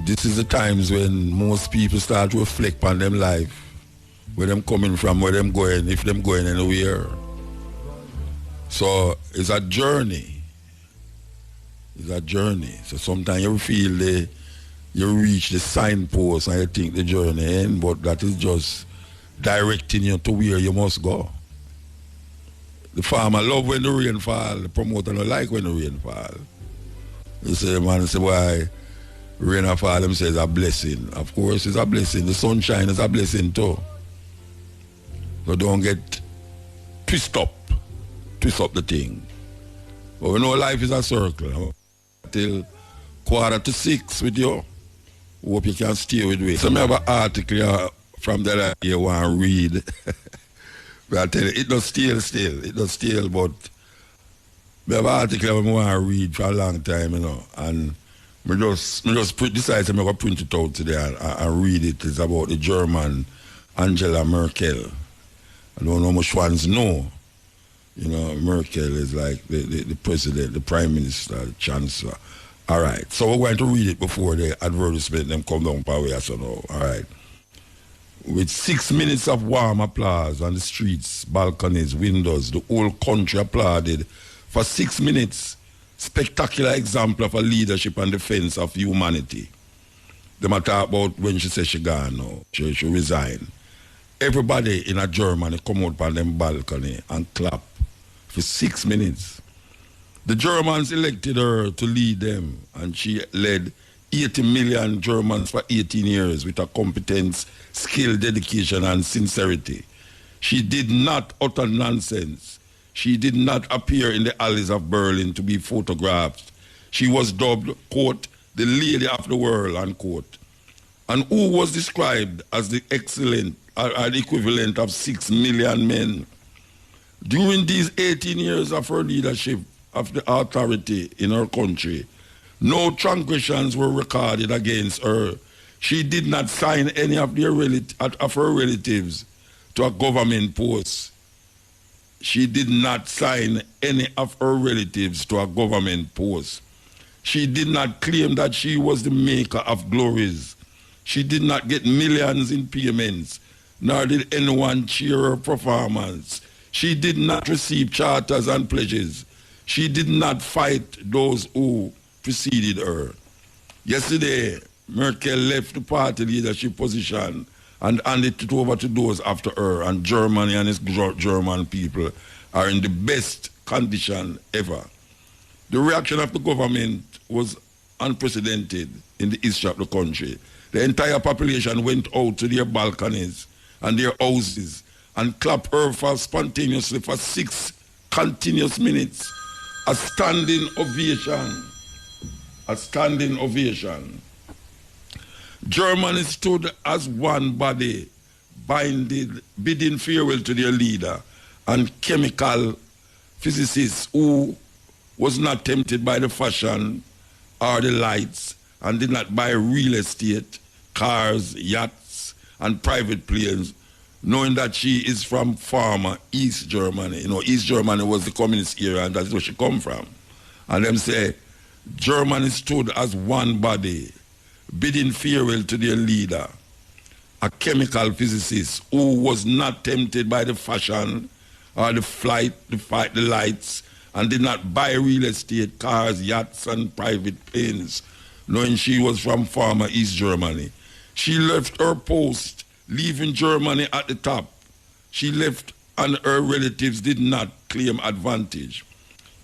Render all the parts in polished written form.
this is the times when most people start to reflect on them life, where them coming from, where them going, if them going anywhere. So it's a journey. It's a journey. So sometimes you feel you reach the signpost and you think the journey ends, but that is just directing you to where you must go. The farmer love when the rain fall, the promoter don't like when the rain fall. You say, man, say, why rain or fall, them say it's a blessing. Of course, it's a blessing. The sunshine is a blessing too. So don't get twist up the thing. But we know life is a circle. Till 5:45 with you. Hope you can stay with me. So I have an article from that I want to read. But I tell you, it does still. It does still, but I have an article I want to read for a long time, you know. And I just decided I'm going to print it out today and read it. It's about the German Angela Merkel. I don't know how much ones know. You know, Merkel is like the president, the prime minister, the chancellor. All right. So we're going to read it before the advertisement them come down per way, so now. All right. With 6 minutes of warm applause on the streets, balconies, windows, the whole country applauded for 6 minutes. Spectacular example of a leadership and defense of humanity. They might talk about when she said she gone now, she resigned. Everybody in a Germany come out on them balcony and clap for 6 minutes. The Germans elected her to lead them, and she led 80 million Germans for 18 years with her competence, skill, dedication, and sincerity. She did not utter nonsense. She did not appear in the alleys of Berlin to be photographed. She was dubbed, quote, the lady of the world, unquote, and who was described as the excellent, the equivalent of 6 million men. During these 18 years of her leadership of the authority in her country, no transgressions were recorded against her. She did not sign any of her relatives to a government post. She did not sign any of her relatives to a government post. She did not claim that she was the maker of glories. She did not get millions in payments, nor did anyone cheer her performance. She did not receive charters and pledges. She did not fight those who preceded her. Yesterday, Merkel left the party leadership position and handed it over to those after her, and Germany and its German people are in the best condition ever. The reaction of the government was unprecedented in the history of the country. The entire population went out to their balconies and their houses and clapped her for spontaneously for 6 continuous minutes. A standing ovation. A standing ovation. Germany stood as one body, bidding farewell to their leader and chemical physicist who was not tempted by the fashion or the lights and did not buy real estate, cars, yachts, and private planes, knowing that she is from former East Germany. You know, East Germany was the communist era, and that's where she come from. And them say, Germany stood as one body, bidding farewell to their leader, a chemical physicist who was not tempted by the fashion or the lights, and did not buy real estate, cars, yachts, and private planes, knowing she was from former East Germany. She left her post, leaving Germany at the top. She left and her relatives did not claim advantage.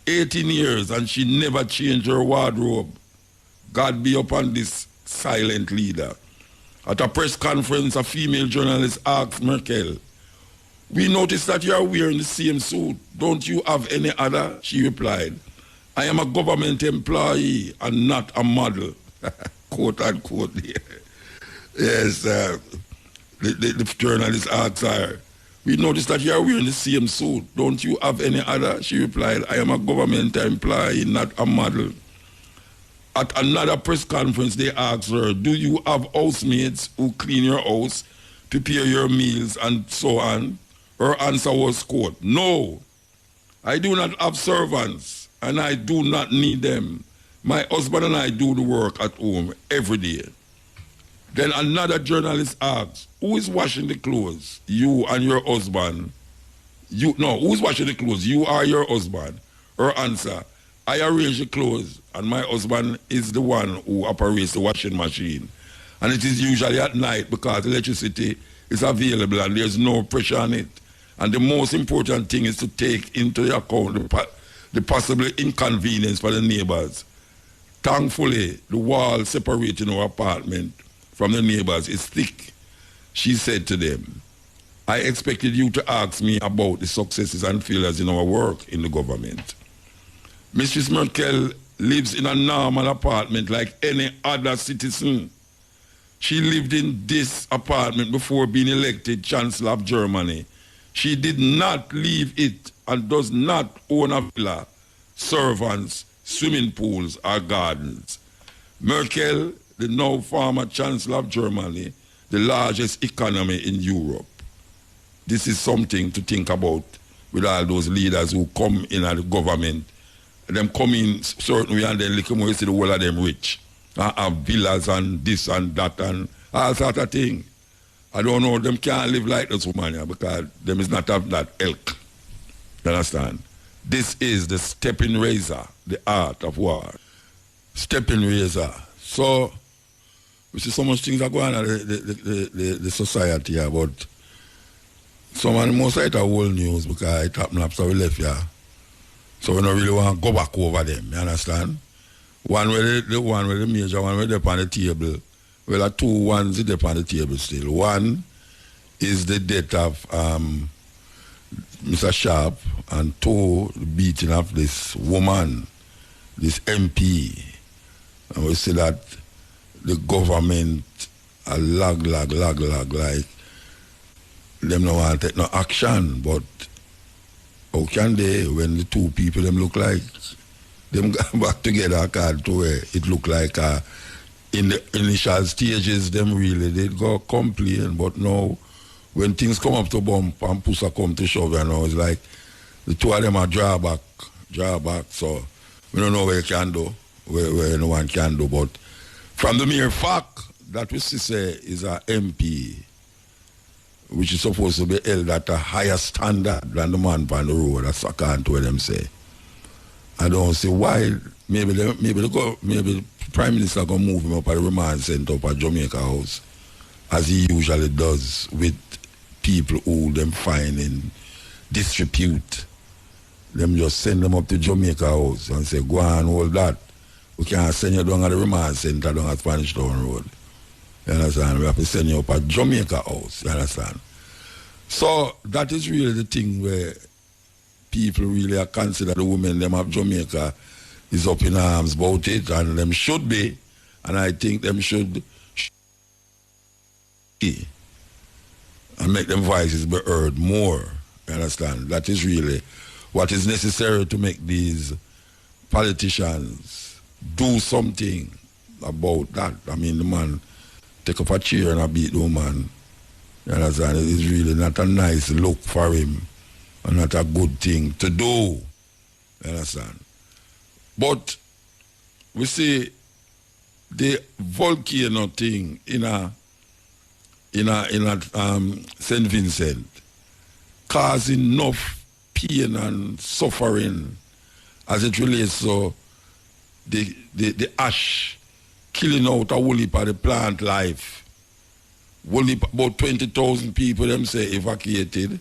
18 years and she never changed her wardrobe. God be upon this silent leader. At a press conference, a female journalist asked Merkel, "We noticed that you are wearing the same suit. Don't you have any other?" She replied, "I am a government employee and not a model." Quote unquote. Yes, the journalist asked her, "We noticed that you are wearing the same suit. Don't you have any other?" She replied, "I am a government employee, not a model." At another press conference, they asked her, "Do you have housemaids who clean your house, prepare your meals, and so on?" Her answer was, quote, "No, I do not have servants, and I do not need them. My husband and I do the work at home every day." Then another journalist asks, who is washing the clothes? You and your husband. Who's washing the clothes? You or your husband? Her answer, I arrange the clothes and my husband is the one who operates the washing machine. And it is usually at night because electricity is available and there's no pressure on it. And the most important thing is to take into account the possible inconvenience for the neighbors. Thankfully, the wall separating our apartment from the neighbors is thick. She said to them, I expected you to ask me about the successes and failures in our work in the government. Mrs. Merkel lives in a normal apartment like any other citizen. She lived in this apartment before being elected Chancellor of Germany. She did not leave it and does not own a villa, servants, swimming pools, or gardens. Merkel, the now former Chancellor of Germany, the largest economy in Europe. This is something to think about with all those leaders who come in at the government. Them come in certain way and then look more, you see the whole of them rich. Have villas and this and that and all sort of thing. I don't know, them can't live like this woman here because them is not have that elk. You understand? This is the stepping razor, the art of war. Stepping razor. So, we see so much things that go on in the society here, but some of the most of it are old news because it happened after we left here. So we don't really want to go back over them, you understand? The major one where they're on the table. Well, there are two ones that are on the table still. One is the death of Mr. Sharp, and two, the beating of this woman, this MP. And we see that the government are lag, like them don't want to take no action, but how can they when the two people them look like them got back together to where it look like in the initial stages them really did go complain, but now when things come up to bump and pussa come to shove, you know, it's like the two of them are draw back, so we don't know where you can do, where no one can do, but from the mere fact that we say is a MP, which is supposed to be held at a higher standard than the man on the road, that's according to what them say. I don't see why. Maybe the Prime Minister gonna move him up at the remand center up at Jamaica House, as he usually does with people who them find in disrepute. Them just send them up to Jamaica House and say, go on, hold that. We can't send you down at the remand center down at Spanish Town Road. You understand? We have to send you up at Jamaica House. You understand? So that is really the thing where people really are consider the women them of Jamaica is up in arms about it, and them should be, and I think them should be, and make them voices be heard more. You understand? That is really what is necessary to make these politicians do something about that. I mean, the man take up a chair and beat the woman. You understand? It is really not a nice look for him and not a good thing to do. You understand? But we see the volcano thing in St. Vincent cause enough pain and suffering as it relates to the ash killing out a whole heap of the plant life. Whole heap, about 20,000 people, them say, evacuated.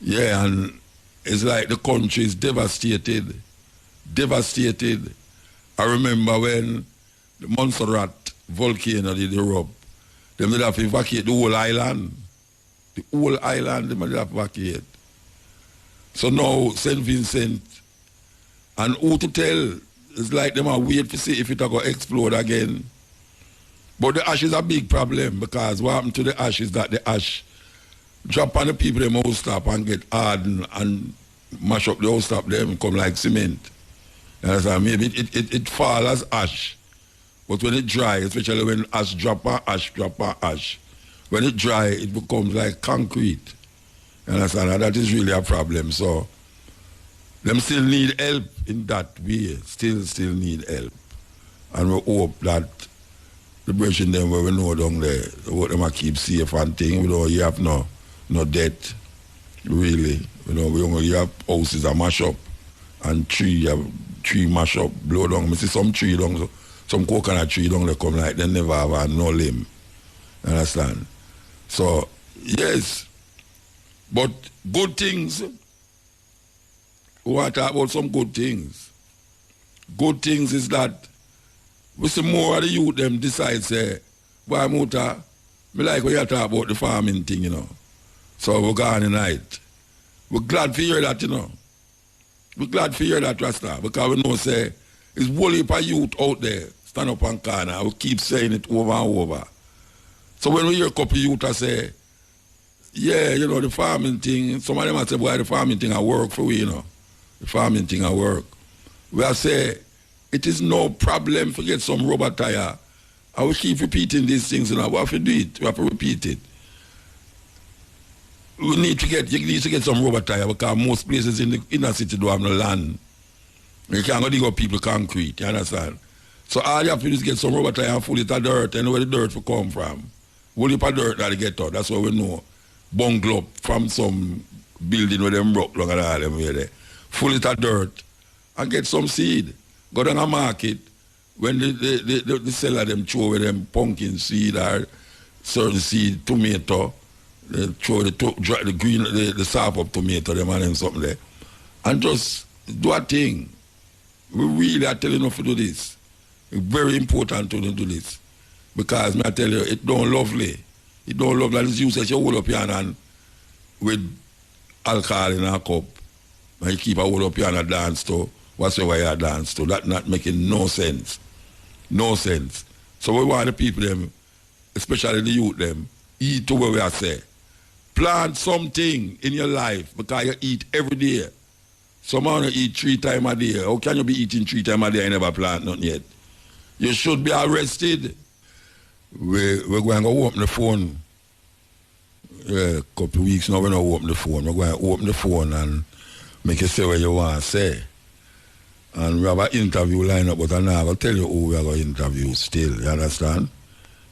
Yeah, and it's like the country is devastated. I remember when the Montserrat volcano did erupt, they did have to evacuate the whole island. The whole island, they did have to evacuate. So now, St. Vincent, and who to tell? It's like them are wait to see if it are going to explode again. But the ash is a big problem because what happened to the ash is that the ash drop on the people, them house top and get hardened and mash up the house top, them come like cement. You understand? Maybe it fall as ash. But when it dry, especially when ash drop on ash, when it dry, it becomes like concrete. You understand? And that is really a problem. So, them still need help in that way. Still need help. And we hope that the bridging them where we know down there, what them a keep safe and thing, you have no debt, really. We only have houses that mash up and tree mash up, blow down. I see some tree down, some coconut tree down they come like they never have no limb. Understand? So, yes. But good things, we want to talk about some good things. Good things is that we see more of the youth them decide say, why Muta, me like when you talk about the farming thing, So we're going tonight. We're glad to hear that, We're glad to hear that, Rasta, because we know say, it's whole heap of youth out there, stand up and corner, we keep saying it over and over. So when we hear a couple of youth I say, yeah, the farming thing, some of them I say, boy, the farming thing I work for we, The farming thing I work. We I say, it is no problem to get some rubber tire. I will keep repeating these things, We have to do it. We have to repeat it. You need to get some rubber tire because most places in the inner city don't have no land. You can't go dig up people concrete, you understand? So all you have to do is get some rubber tire and full it of dirt and where the dirt will come from. Full it of dirt that they get out. That's what we know. Bungle up from some building where them broke long and all them way there. Full it of dirt and get some seed. Go down a market when the seller them throw away them pumpkin seed or certain seed, tomato, they throw the green, the sap up tomato, them and them something there. And just do a thing. We really are telling you to do this. It's very important to do this. Because I tell you, it don't lovely. It don't lovely. And it's useless. You hold up your hand with alcohol in a cup. And you keep a hold up your hand and dance to whatsoever you dance to. That's not making no sense. No sense. So we want the people them, especially the youth them, eat to where we are say. Plant something in your life because you eat every day. Some man eat 3 times a day. How can you be eating 3 times a day and never plant nothing yet? You should be arrested. We're going to open the phone. A couple of weeks now we're going to open the phone. We're going to open the phone and make you say what you want to say. And we have an interview lined up, but I'm not going to tell you who we are going to interview still. You understand?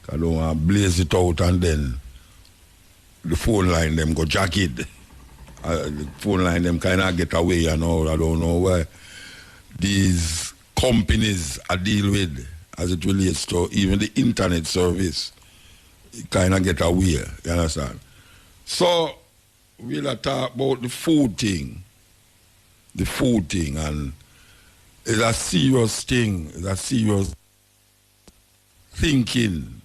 I don't want to blaze it out and then the phone line them go jacket. The phone line them kind of get away, I don't know why these companies are deal with as it relates to even the internet service. It kind of get away, you understand? So we'll talk about the food thing. The food thing, and it's a serious thing. It's a serious thinking.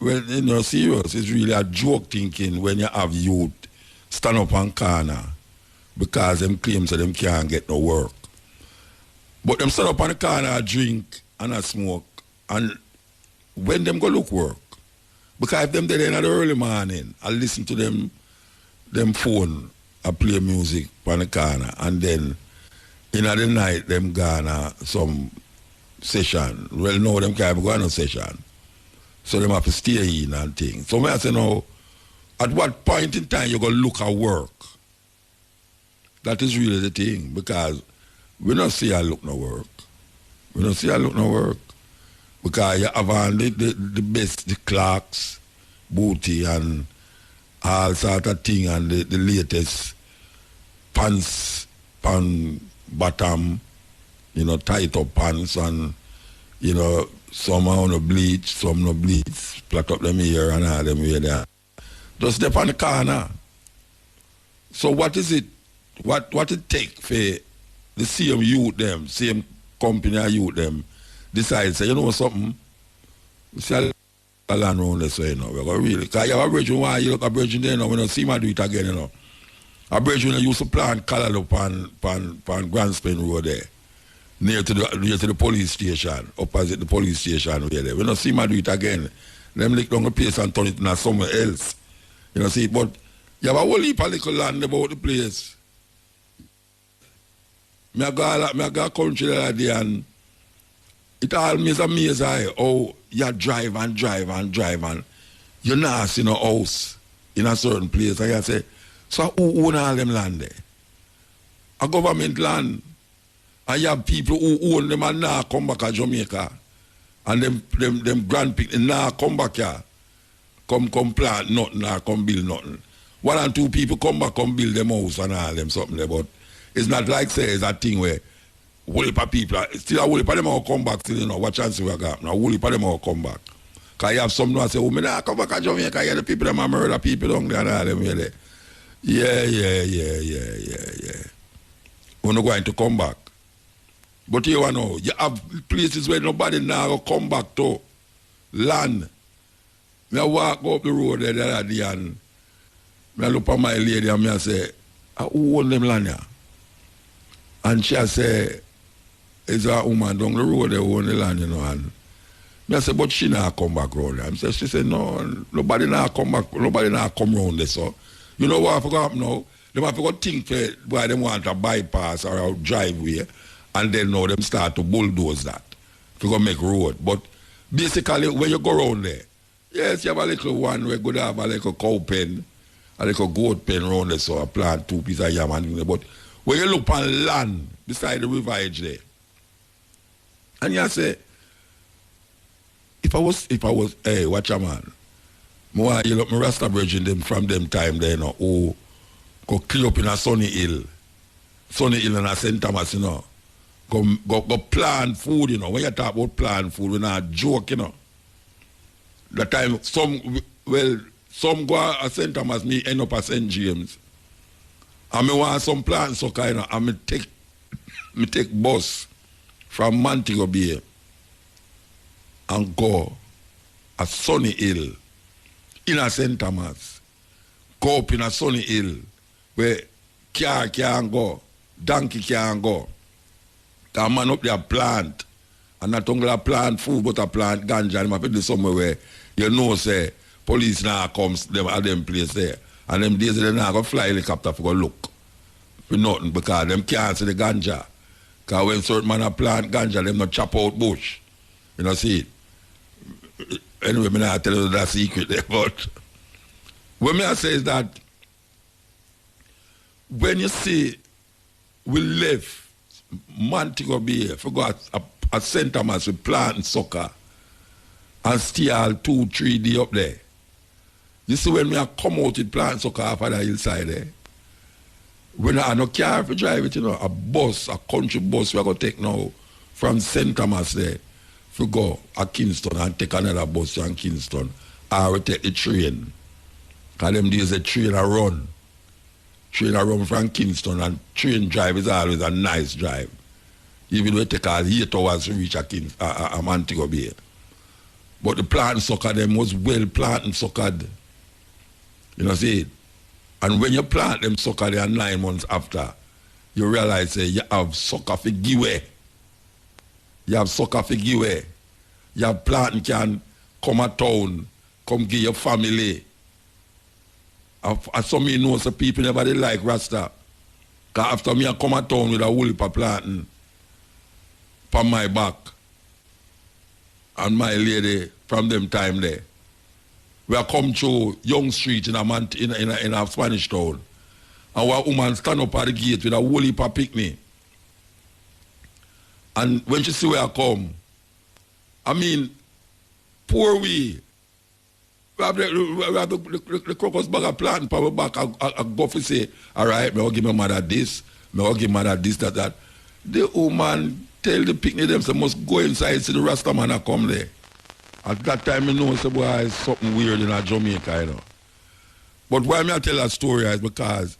Well, serious. It's really a joke thinking when you have youth stand up on corner because them claims that them can't get no work. But them stand up on the corner and drink and a smoke, and when them go look work, because if them there in the early morning, I listen to them phone, I play music on the corner, and then in the night them gonna some session. Well, no, them can't go on no session. So them have to stay in and things. So I say now, at what point in time you go look at work? That is really the thing, because we don't see I look no work. We don't see I look no work. Because you have on the best, the clocks, booty and all sort of thing, and the latest pants, bottom, tight up pants, and, some are on the bleach, some no bleach, plait up them here and all them here there. Just step on the corner. So what is it? What it take for the same youth them, same company youth them, decide, say, you know something? We see a land around this way, we're going really, because you have a bridge, you look at a bridge there, we don't see him do it again, A bridge used to plant cantaloupe on Grand Spain Road there, near to the police station, opposite the police station there. We don't see him do it again. Them lick down the place and turn it into somewhere else. See, but you have a whole heap of little land about the place. I go a country the other day, and it always amazes how you drive and you not see no house in a certain place. And you say, so who own all them land there? A government land. And you have people who own them and now come back to Jamaica And them grand people now come back here. Come plant nothing or come build nothing. One and two people come back, come build them house and all them something there. But it's not like say it's a thing where whole heap of people, still a whole heap of them will come back still, you know, what chance we got now. Whole heap of them will come back. Because you have some who say, oh, me nah come back to Jamaica, yeah, the people them are murder people down there and all them there. Yeah. We're not going to come back. But you know, you have places where nobody now will come back to. Land. I walk up the road there the other day and I look at my lady and I say, who own them land here? And she say, it's a woman down the road there who own the land, you know. And I say, but she not come back round there. She said, no, nobody not come back, nobody not come round there. So, you know what I forgot now? They have to think why they want a bypass or a driveway, and then now them start to bulldoze that to go make road. But basically, when you go around there, yes, you have a little one where you have a little cow pen, a little goat pen around there, so I plant 2 pieces of yam and there. But when you look on land beside the river edge there, and you say, if I was, hey, watch a man, you look my Rasta bridging them from them time there, you know, who go clear up in a Sunny Hill in a St. Thomas, you know, go plant food, you know. When you talk about plant food, we're not joke, you know. The time some go at St. Thomas, me end up at St. James. And me want some plants so kind of, and me take bus from Montego Bay and go at Sunny Hill in a St. Thomas. Go up in a Sunny Hill where car can't go, donkey can't go. That man up there plant. And not only a plant food, but a plant ganja. And I put this somewhere where you know, say, police now comes them at them place there. And them days they now go fly helicopter for go look. For nothing, because them can't see the ganja. Because when certain man a plant ganja, them not chop out bush. You know, see it? Anyway, I'm not tell you that secret there, but what I say is that when you see we left Montego Bay, forgot at St. Thomas, we plant soccer and stay all 2-3 days up there. You see, when we are come out with plant soccer off of the hillside there, when I no car for drive it, you know, a bus, a country bus we are going to take now from St. Thomas there to go at Kingston and take another bus to Kingston, or we take the train. Because them days the train a run. Train a run from Kingston, and train drive is always a nice drive. Even though it take us 8 hours to reach a Montego Bay. But the plant sucker them was well planted suckered. You know, see it? And when you plant them sucker there 9 months after, you realize you have sucker for giveaway. You have sucker for giveaway. You have plant can come a town, come give your family. As some of you know, some people never they like Rasta. Because after me I come a town with a whole heap of planting from my back and my lady from them time there. We are come through Young Street in a Spanish town. And one woman stand up at the gate with a whole heap of picnic. And when she see where I come, I mean, poor we have the crocus bag of plant on my back. I go for say, all right, I will give my mother this, I will give mother this, that. The woman tell the picnic them, so must go inside, see the Rasta man I come there. At that time, I know, so boy, it's something weird in Jamaica, you know. But why me I tell that story is because,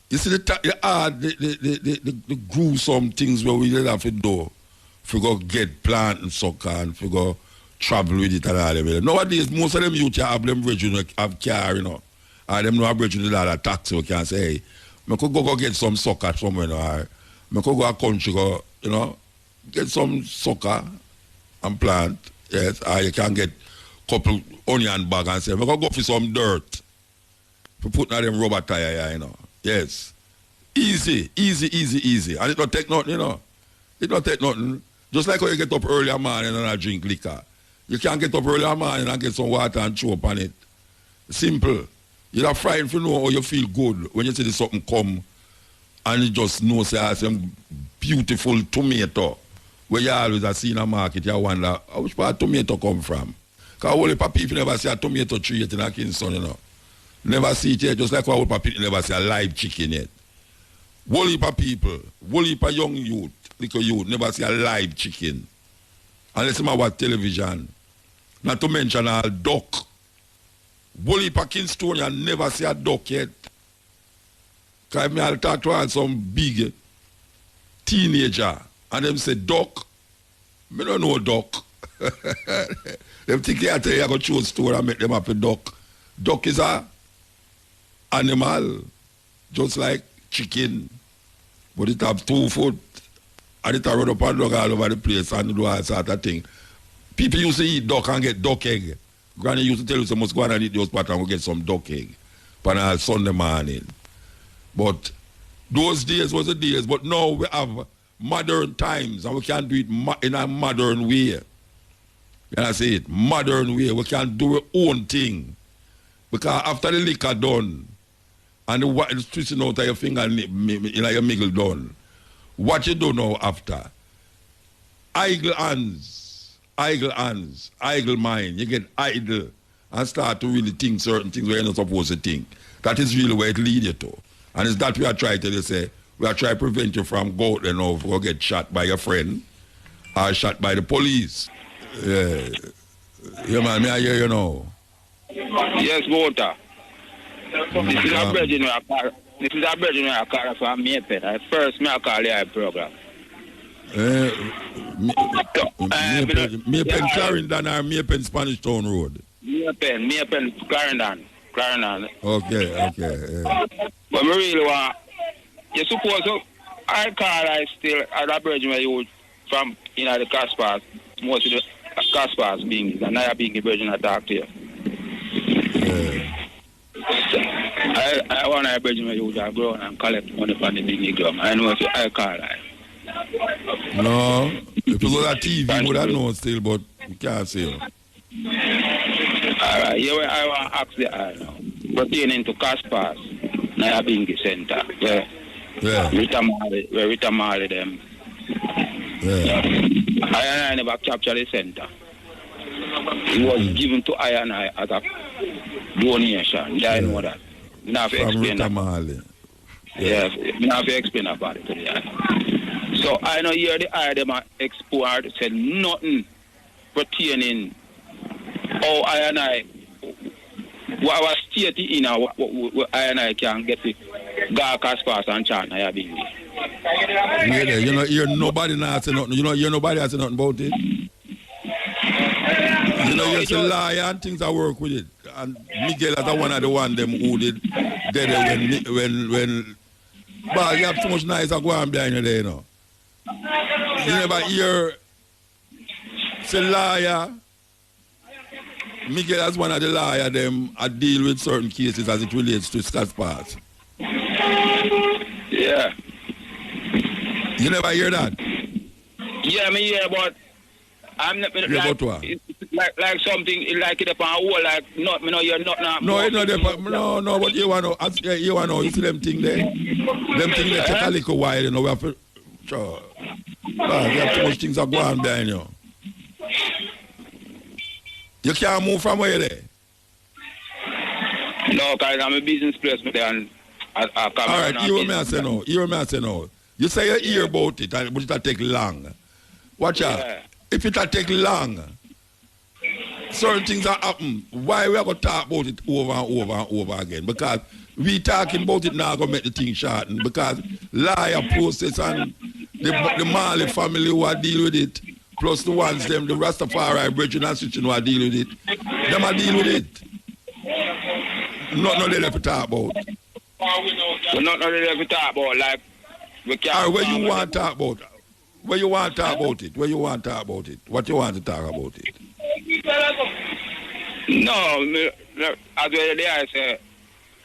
you see, the gruesome things where we did have to do, if we go get plant and sucker, and if we go travel with it and all that. Nowadays, most of them youth have them bridging, have car, you know. And them no have bridging with a taxi, we can say, hey, I could go get some sucker somewhere, you know, or I could go a country, go, you know, get some sucker and plant. Yes, or you can get a couple onion bag and say, I'm going to go for some dirt. For putting on them rubber tire, you know. Yes. Easy. And it don't take nothing, you know. It don't take nothing. Just like how you get up early in the morning and drink liquor. You can't get up early in the morning and get some water and chew up on it. Simple. You're not frightened to know how you feel good when you see something come and you just know, say, some beautiful tomato where you always are seeing a market, you wonder, which part tomato come from? Because all the people never see a tomato tree yet in a Kingston, you know. Never see it yet, just like all the people never see a live chicken yet. Whole heap of people, whole heap of young youth, little youth, never see a live chicken. Unless you watch television. Not to mention a duck. Whole heap of Kingstonians never see a duck yet. Because I'll talk to some big teenager and them say duck. Me don't know duck. Them think they tell you I go choose store and make them up a duck. Duck is a animal, just like chicken. But it have 2 foot and it run up and dog all over the place and do all sort of thing. People used to eat duck and get duck egg. Granny used to tell you you must go and eat those pat and go get some duck egg on Sunday morning. But those days was the days. But now we have modern times and we can do it in a modern way. Can I say it? Modern way. We can do our own thing. Because after the liquor done and the twisting out of your finger in your middle done, what you do now after? Idle hands, idle mind. You get idle and start to really think certain things where you're not supposed to think. That is really where it leads you to. And it's that we are trying to say, we are trying to prevent you from going there now or get shot by your friend or shot by the police. Yeah. Yeah, man, me I hear you now. Yes, Walter. This is a bridging where I call from Maypen. First, I call you a program. Maypen Clarendon or Maypen Spanish Town Road? Maypen Clarendon. Okay. Yeah. But me really want, you suppose I call I still at a bridge where you from, you know, the Caspars, most of the Caspars being, and I being the bridge I talk to you. Yeah. I want to bridge where you would grow and collect money from the big drum. I know if I call I. No, if you go to TV, you would have known still, but you can't say it. Alright, here I want to ask the eye now. Pertaining to Caspars, now being the center, where Rita Marley them. Yeah. I never captured the center. It was given to I and I as a donation. Yeah, I know that. I have to explain Rita Marley. Yes, I have to explain about it today. So I know here the eye them export said nothing pertaining how I and I what was stated in what I and I can get it Garcas pass and China yeah, baby. Yeah, you know, you're nobody now say nothing. You know, you're nobody has nothing about it. You know, you're a liar and things that work with it. And Miguel is one of the one them who did when but you have too much nice go on behind you there, you know. You never hear say liar. Miguel as one of the liar them I deal with certain cases as it relates to Scott's past. Yeah. You never hear that? Yeah, I mean, yeah, but I'm not like something like it upon a wall, like not me know you're not no, it's not no, but you wanna you see them thing there? Them thing there take a little while, you know, we have to you have too much things that go on behind you. You can't move from where there? No, because I'm a business place with and I come. Alright, hear what I say now. You say you hear about it, but it'll take long. Watch out. If it'll take long, certain things that happen. Why we are going to talk about it over and over again? Because we talking about it now going to make the thing shorten. Because liar process and the Marley family who are deal with it, plus the ones them, the Rastafari brethren and switching who are deal with it, them are deal with it. Not really to talk about. We're not really to talk about, like, we can't. Where you want to talk about? Where you want to talk about it? Where you want to talk about it? What you want to talk about it? No, as well there I say,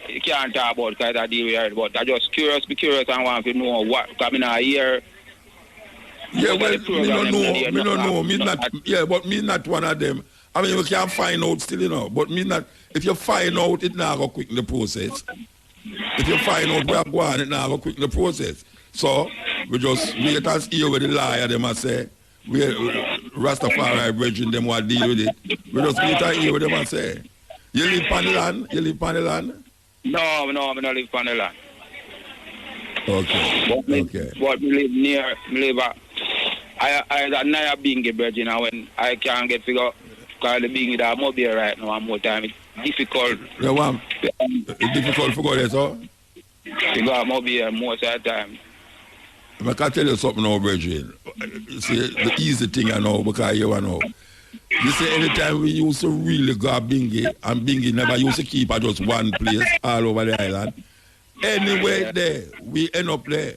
you can't talk about it because I deal with it, but I just be curious and want to know what coming out here. Yeah, well, me don't know. Me not, yeah, but me not one of them. I mean, we can find out still, you know, but me not, if you find out, it now go quick in the process. If you find out where I'm going, it now go quick in the process. So, we just wait and hear what the liar them a say. we Rastafari brethren them what deal with it. We just need to hear what them a say. You live on the land? You live on the land? No, I don't live on the land. Okay. But we live near, I a Bingy bridge, when I can't get figure because the Bingy that I'm up here right now, and more time it's difficult. It's difficult for go there, so? Because I'm up here most of the time. I can tell you something now, brethren. You see, the easy thing I know, because you know. You see, anytime we used to really go Bingy, and Bingy never used to keep at just one place all over the island. Anyway there, we end up there.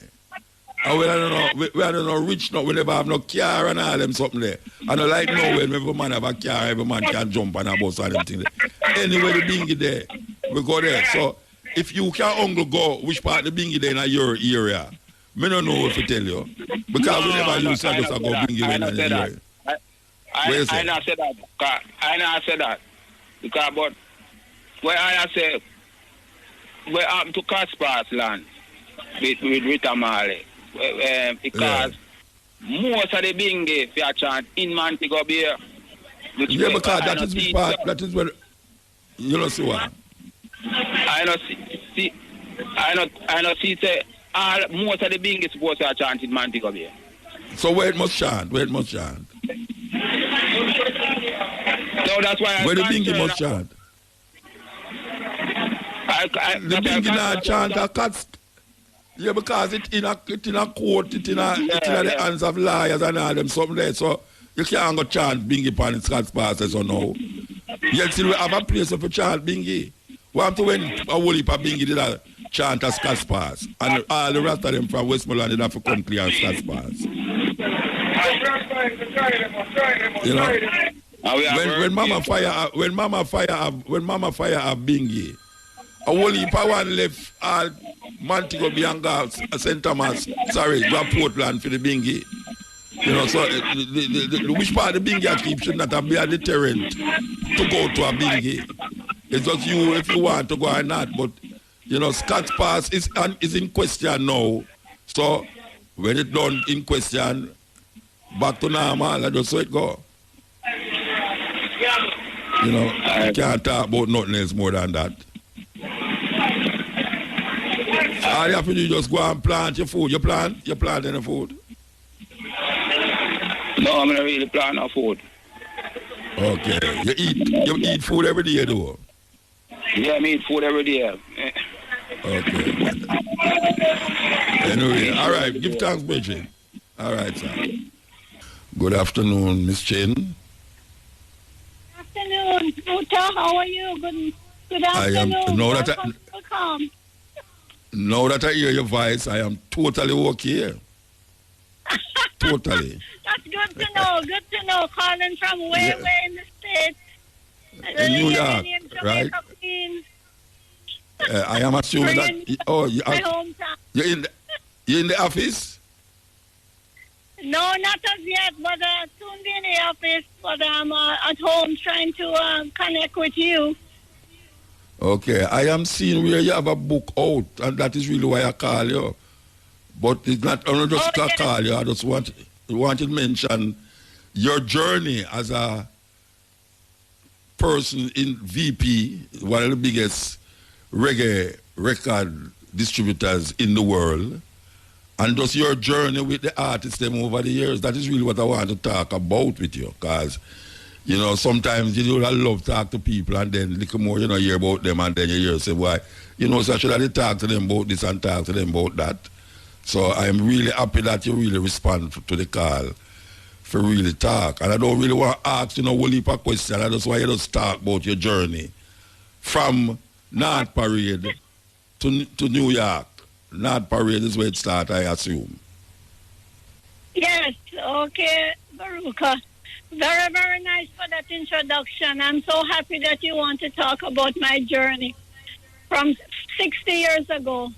And we don't know rich now, we never have no car and all them something there. And like now when every man have a car, every man can jump on a bus and them thing there. Anyway the Bingy there, we go there. So if you can only go which part of the Bingy there in your area, I don't know what to tell you. Because we never used to just go Bingy in the area. I not say that. Because but where I say we happen to Caspar's land with Ritamale. Because most of the Bingy for chant in Montego Bay. Yeah, because that is the part, that is where you know see what? I know see say most of the Bingy supposed to chant in Montego Bay. So where it must chant? No, that's why where the Bingy must chant? The Bingy not chant a cats. Yeah, because it in a court, it in the hands of liars and all them something there. So you can't go chant Bingy upon its cats passes or no. Yet still we have a place for chant Bingy. What to when a whole heap of Bingy did a chant as cats pass. And all the rest of them from Westmoreland did have to come clear as cats pass. You know? When Mama Fire have Bingy, a whole heap of one left all Montego Bianca, St. Thomas, go Portland for the Bingy. You know, so which part of the Bingy I keep should not be a deterrent to go to a Bingy. It's just you if you want to go or not. But you know, Scott's Pass is in question now. So when it's done in question, back to normal, and just so it go. You know, you can't talk about nothing else more than that. All you have to do is just go and plant your food. You plant any food? No, I'm not really plant no food. Okay. You eat food every day, though? Yeah, I eat food every day. Okay. Anyway, all right. Give thanks, Bridget. All right, sir. Good afternoon, Miss Chen. Good afternoon, Muta. How are you? Good afternoon. Now that I hear your voice, I am totally okay. Totally. That's good to know. Good to know. Calling from way in the States. In New York, right? I am assuming that. You're in the office? No, not as yet, but soon be in the office. But I'm at home trying to connect with you. Okay, I am seeing where you have a book out, and that is really why I call you. But it's not only just call you. I just want to mention your journey as a person in VP, one of the biggest reggae record distributors in the world, and just your journey with the artists them over the years. That is really what I want to talk about with you, because you know, sometimes you know, I love to talk to people and then little more, you know, hear about them and then you hear say, why, you know, so I should have talk to them about this and talk to them about that. So I'm really happy that you really respond to the call for really talk. And I don't really want to ask, you know, a whole heap of questions. I just want you to talk about your journey from North Parade to New York. North Parade is where it started, I assume. Yes, okay, Baruka. Very, very nice for that introduction. I'm so happy that you want to talk about my journey from 60 years ago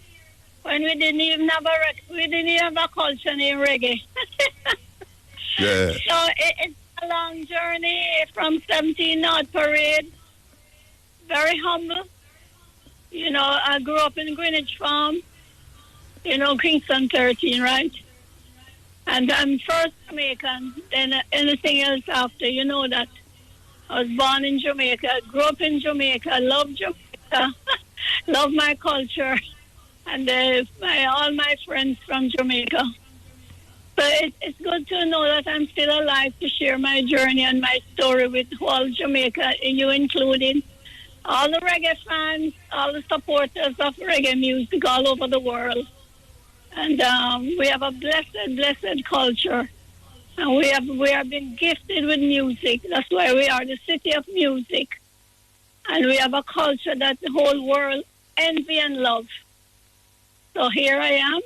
when we didn't even have a culture named reggae. Yeah. So it's a long journey from 17 North Parade. Very humble. You know, I grew up in Greenwich Farm, you know, Kingston 13, right? And I'm first Jamaican, then anything else after. You know that. I was born in Jamaica, grew up in Jamaica, love Jamaica, love my culture, and all my friends from Jamaica. But it's good to know that I'm still alive to share my journey and my story with all Jamaica, you included. All the reggae fans, all the supporters of reggae music all over the world. And we have a blessed culture. And we have been gifted with music. That's why we are the city of music. And we have a culture that the whole world envy and love. So here I am,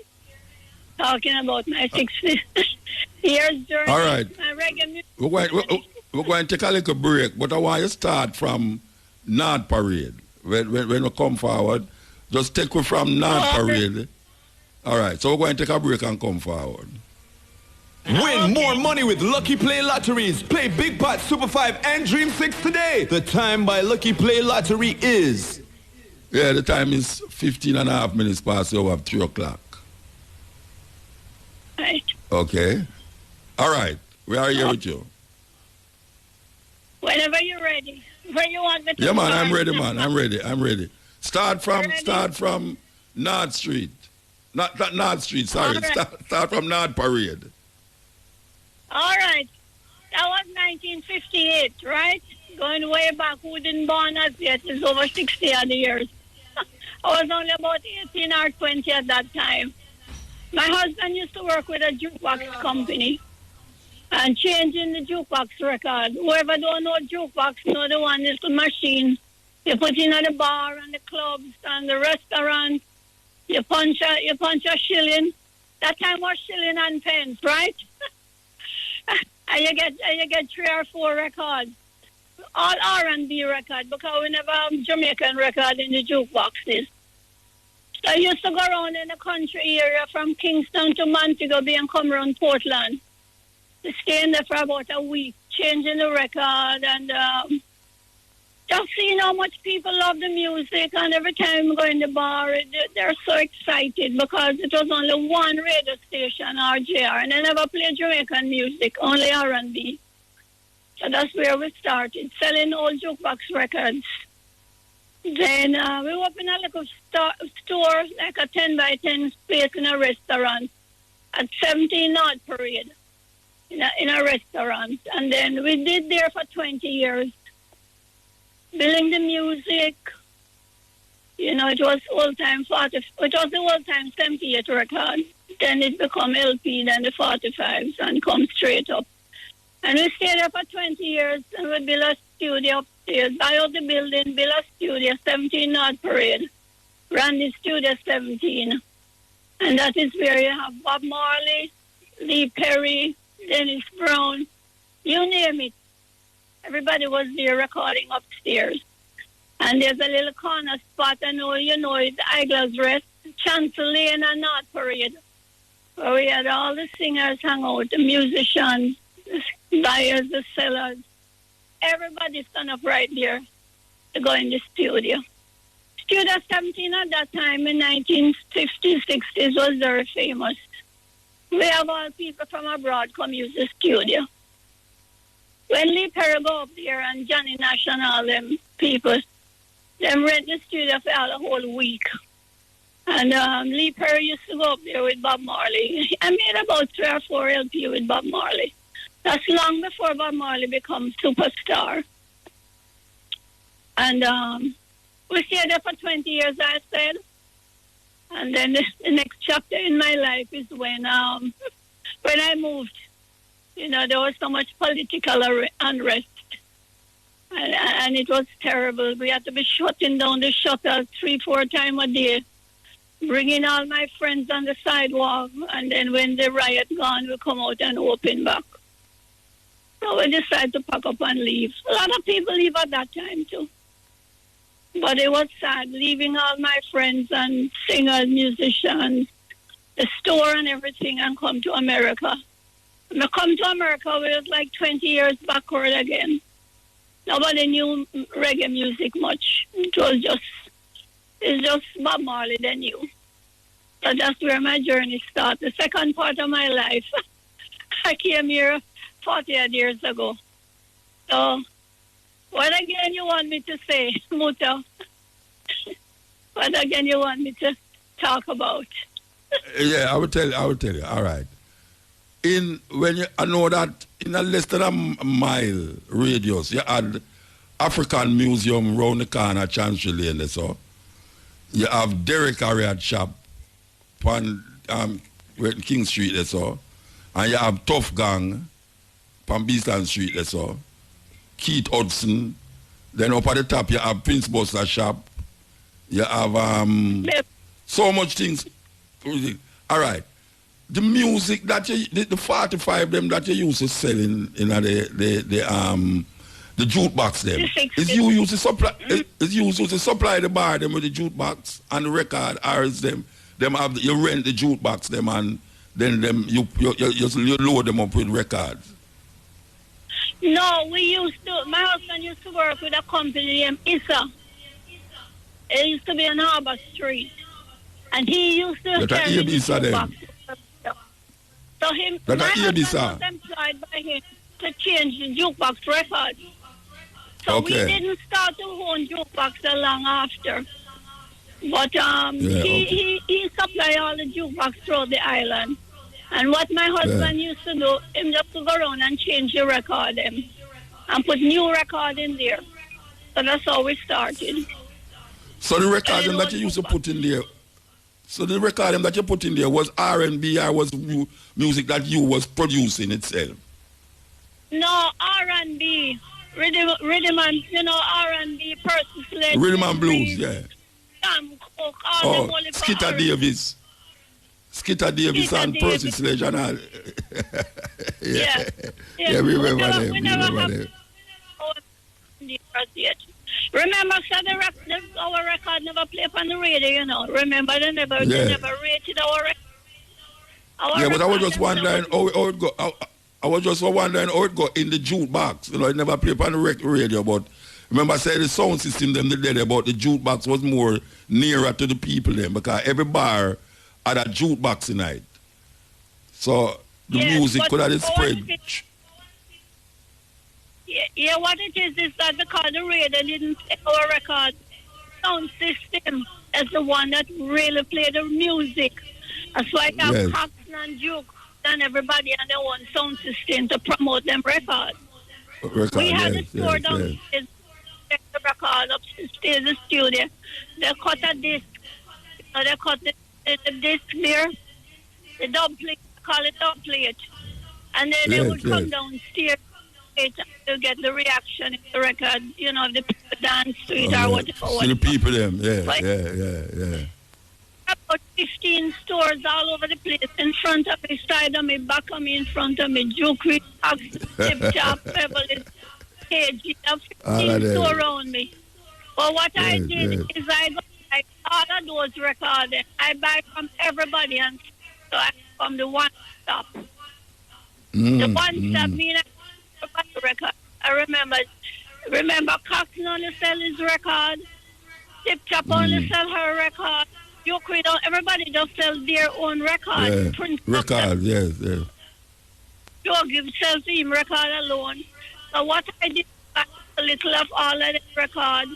talking about my 60 years journey. All right. My reggae music. We're going to take a little break, but I want you to start from North Parade. When we come forward, just take me from North Parade. All right, so we're going to take a break and come forward. Win more money with Lucky Play Lotteries. Play Big Pot, Super 5, and Dream 6 today. The time by Lucky Play Lottery is... Yeah, the time is 15 and a half minutes past the hour of 3 o'clock. Right. Okay. All right, we are here with you. Whenever you're ready. Where you want me to Yeah, man, start? I'm ready, man. I'm ready. Start from North Street. Not North Street, sorry. Right. Start from North Parade. All right. That was 1958, right? Going way back. Who didn't born us yet? It's over 60 odd years. I was only about 18 or 20 at that time. My husband used to work with a jukebox company and changing the jukebox record. Whoever don't know jukebox, know the one little machine you put in at the bar and the clubs and the restaurant. You punch a shilling. That time was shilling and pence, right? and you get 3 or 4 records, all R&B records, because we never have Jamaican record in the jukeboxes. So I used to go around in the country area from Kingston to Montego Bay and come around Portland. To stay in there for about a week, changing the record and just seeing how much people love the music. And every time we go in the bar, they're so excited because it was only one radio station, RJR, and they never played Jamaican music, only R&B. So that's where we started, selling old jukebox records. Then we opened a little store, like a 10 by 10 space in a restaurant at 17 North Parade, in a restaurant. And then we did there for 20 years, building the music. You know, it was old-time 40, it was the old-time 78 record. Then it become LP, then the 45s, and come straight up. And we stayed there for 20 years, and we built a studio upstairs, buy out the building, build a studio, 17 North Parade, ran the studio 17. And that is where you have Bob Marley, Lee Perry, Dennis Brown, you name it. Everybody was there recording upstairs. And there's a little corner spot, I know you know it, Idler's Rest, Chancel Lane and North Parade, where we had all the singers hang out, the musicians, the buyers, the sellers. Everybody stand up right there to go in the studio. Studio 17 at that time in 1950s, 60s was very famous. We have all people from abroad come use the studio. When Lee Perry go up there and Johnny Nash and all them people, them rent the studio for a whole week. And Lee Perry used to go up there with Bob Marley. I made about 3 or 4 LP with Bob Marley. That's long before Bob Marley becomes superstar. And we stayed there for 20 years, I said. And then the next chapter in my life is when I moved. You know, there was so much political unrest. And it was terrible. We had to be shutting down the shutters 3-4 times a day, bringing all my friends on the sidewalk. And then when the riot gone, we come out and open back. So we decided to pack up and leave. A lot of people leave at that time, too. But it was sad, leaving all my friends and singers, musicians, the store and everything, and come to America. When I come to America, we was like 20 years backward again. Nobody knew reggae music much. It's just Bob Marley they knew. So that's where my journey started. The second part of my life, I came here 40 years ago. So, what again you want me to say, Muta? What again you want me to talk about? Yeah, I will tell you. All right. I know that in a less than a mile radius, you had African Museum round the corner, Chancery Lane, so. You have Derek Harriet shop on King Street, so. And you have Tough Gang on Beesland Street, so. Keith Hudson. Then up at the top, you have Prince Buster shop. You have so much things. All right. The music that the 45 them that you used to sell in the jukebox them. Is you used to supply is you used to supply the bar them with the jukebox and the record, or is them have you rent the jukebox them and then you load them up with records? No, my husband used to work with a company named Issa. It used to be on Harbour Street. And he used to carry the jukebox. So my husband was employed by him to change the jukebox records. So we didn't start to own jukebox long after. But he supplied all the jukebox throughout the island. And what my husband used to do, him just to go around and change the record and put new record in there. So that's how we started. So the record that you used to put in there, that you put in there was R&B or was music that you was producing itself? No, R&B. Rhythm and, R&B, Percy Sledge. Rhythm and blues, yeah. Cook, Skitter Davis and Percy Sledge and all. Yeah, we remember them. Remember, our record never played on the radio, Remember, they never rated our record. But I was just wondering how it go. I was just wondering how it go in the jukebox. It never played on the radio, but remember I said the sound system them did about the jukebox was more nearer to the people then, because every bar had a jukebox tonight. So the music could have spread. Yeah, what it is that because the radio didn't play our record, sound system is the one that really played the music. That's why I have Coxon and Duke and everybody and their own sound system to promote them records. We had a store downstairs, the record upstairs, the studio. They cut a disc. They cut the disc there, the dub plate, call it dub plate. And then they would come downstairs to get the reaction in the record, the people dance to it or whatever. See the people them, yeah. About 15 stores all over the place, in front of me, side of me, back of me, in front of me, Jukri, Tip Top, Beverly, KG, 15 stores around me. But what I did is I got all of those records, I buy from everybody, and so I from the one stop. The one stop means record. I remember Coxon only sell his record, Tip Top only sell her record. Everybody just sell their own record. Record, yes. Joe give sell to him record alone. So what I did, a little of all of the record.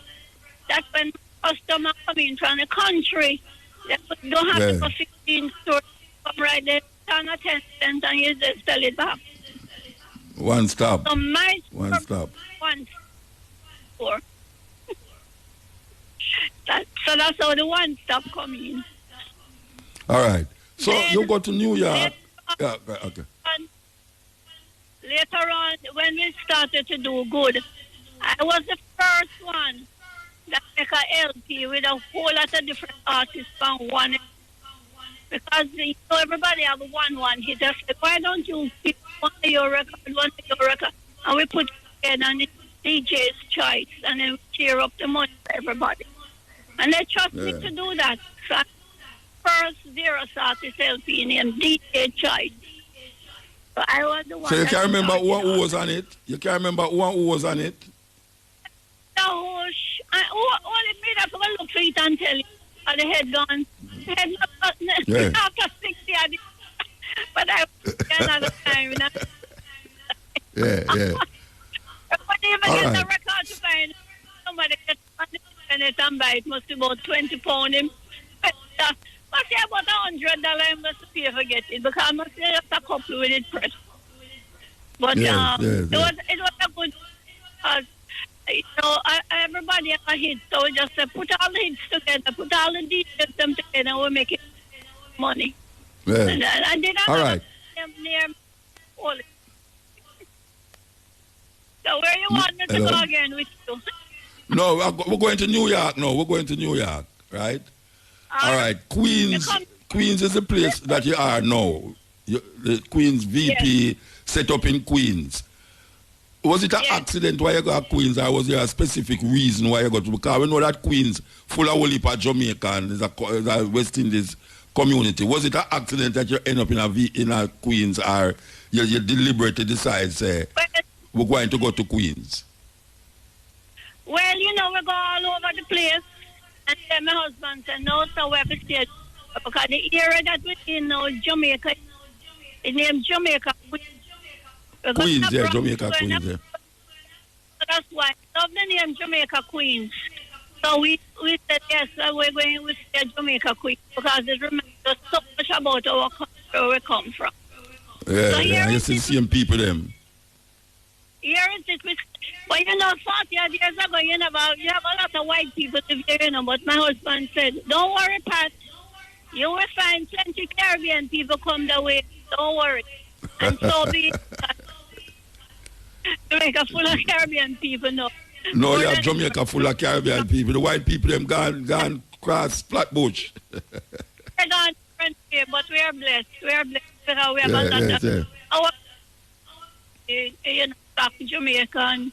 That's when customers come in from the country. They don't have to go 15 stores. Come right there, turn a 10 cents and you just sell it back. One stop. So one stop. One store. So that's how the one stop come in. All right. So then, you go to New York. Okay. Later on, when we started to do good, I was the first one that make a LP with a whole lot of different artists on one. Because everybody have one hit. I said, why don't you pick one of your record? And we put it on the DJ's choice, and then we cheer up the money for everybody. And they trust me to do that. So first zero artist LP named DJ Choice. So I was the one. So you can't remember who was on it? You can't remember who was on it? No, only me that will look for it and tell you. The head gone. Head not after 60 years. But I another time, you know. Yeah. But even All get right. the record to find somebody get on the internet and buy it, must be about £20 him. Must say about $100 must pay for get it because I must say just a couple with it press. But Yes. it was a good you know, everybody has a hit, so we just put all the hits together, put all the details them together, and we make it money. Yeah. And I did All have right. near all. So where you want me to Hello? go again with you? No, we're going to New York now. We're going to New York, right? All right. Queens is the place that you are now. The Queens VP set up in Queens. Was it an accident why you got Queens, or was there a specific reason why you got to? Because we know that Queens full of whole heap of Jamaican, is a West Indies community. Was it an accident that you end up in a Queens, or you deliberately decide, say, we're going to go to Queens? Well, you know, we go all over the place. And then my husband said, no, so we have to stay. Because the area that we're in now, Jamaica, it's named Jamaica Queens, yeah, Jamaica Queens, yeah. So that's why I love the name Jamaica Queens. So we said, yes, we're going to stay Jamaica Queens because it reminds us so much about our country, where we come from. Yeah, so yeah, you see the same people, them. Here is it. But you know, 40 years ago, you have a lot of white people live here, you know, but my husband said, don't worry, Pat. You will find plenty Caribbean people come the way. Don't worry. And so be Jamaica full of Caribbean people, no. No, you have Jamaica full of Caribbean people. The white people, them gone cross Flatbush. They're gone different way, but we are blessed. We are blessed because we have a lot of our, you know, back in Jamaica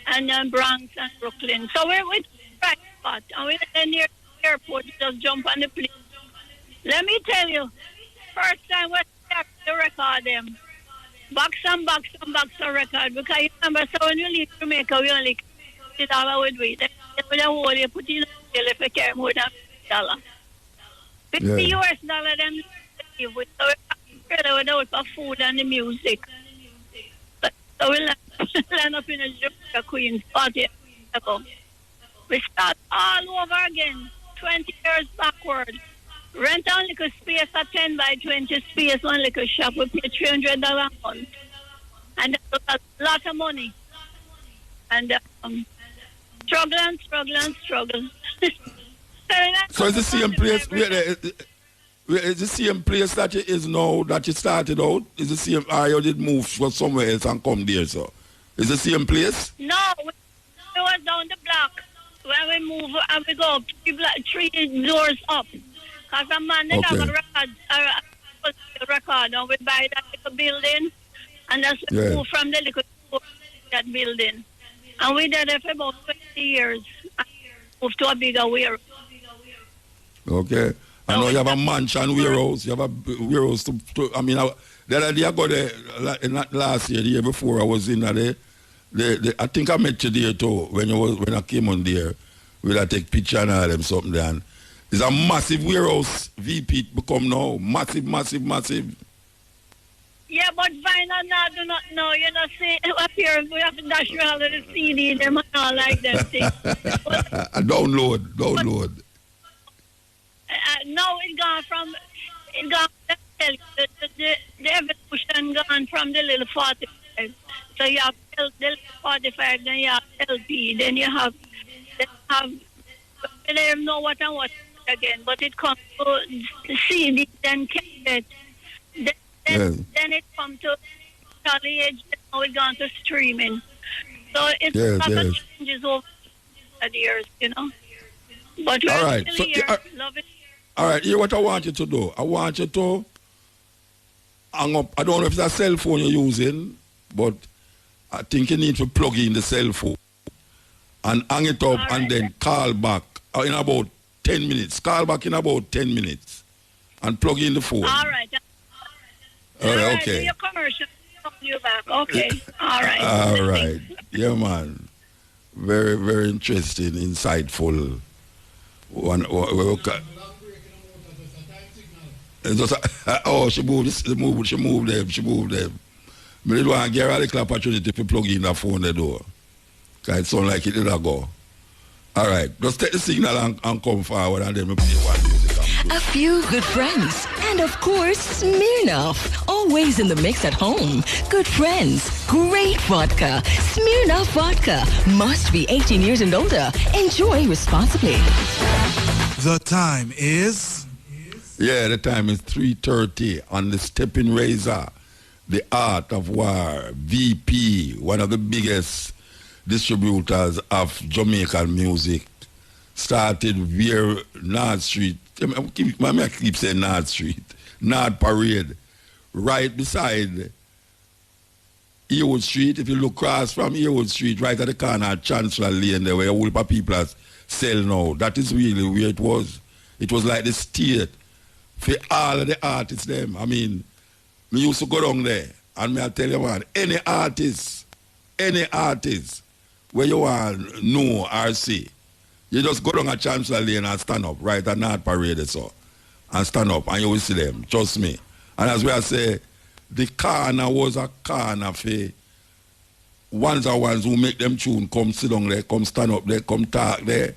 and Bronx and Brooklyn. So we're with the right spot. And we're near the airport, just jump on the plane. Let me tell you, first time we started to record them, box and box of record. Because you remember, so when you leave Jamaica, we only $50 with weight. Then with a whole, you put in a jail if you carry more than $50. $50 US them leave with. So we're spread out for food and the music. So we land up in a Jamaica Queens 40 years ago. We start all over again, 20 years backward. Rent a little space, a 10 by 20 space, one little shop. We pay $300 a month. And that's a lot of money. And struggle. So it's the same place, it's the same place that it is now that you started out? Is the same, or you did move for somewhere else and come there, so? Is the same place? No, we was down the block. When we move and we go 3 doors up. Because a man did have a record and we buy that little building and that's we move from the little that building. And we did it for about 20 years and moved to a bigger warehouse. Okay. I know you have a mansion warehouse. You have a warehouse I mean, the other day I got there, not last year, the year before I was in there. I think I met you there too when I came on there. We'll take picture and all them something there. And it's a massive warehouse VP become now. Massive. Yeah, but vinyl now do not know. You know, see, up here we have to dash all of the CD, them and all like them things. Download. No, it gone the evolution gone from the little 45. So you have the little 45, then you have LP, then you have they don't know what and what again, but it comes to CD, then cassette, then it comes to college, now it gone to streaming. So it's a lot of changes over the years, you know. But we're still here, love it. All right, here what I want you to do. I want you to hang up. I don't know if it's a cell phone you're using, but I think you need to plug in the cell phone and hang it up and then call back in about 10 minutes. Call back in about 10 minutes and plug in the phone. All right. Okay. Do your commercial. Call you back. Okay. All right. All right. Yeah, man. Very, very interesting, insightful. It's just, oh, she moved them. I didn't want to get a little opportunity to plug in the phone the door. Because it sounds like it didn't go. All right, just take the signal and come forward and then we play one music. A few good friends. And of course, Smirnoff. Always in the mix at home. Good friends. Great vodka. Smirnoff vodka. Must be 18 years and older. Enjoy responsibly. The time is... Yeah, the time is 3:30 on the Stepping Razor. The Art of War, VP, one of the biggest distributors of Jamaican music. Started via North Street. I keep saying North Street. North Parade. Right beside Ewood Street. If you look across from Ewood Street, right at the corner of Chancellor Lane there, where a whole heap of people are selling now. That is really where it was. It was like the state for all of the artists them. I mean, we used to go down there, and me I tell you man, any artist where you want know or see, you just go down a Chancellor Lane and stand up, right at North Parade so, and stand up, and you will see them, trust me. And as we say, the corner was a corner for ones who make them tune, come sit down there, come stand up there, come talk there,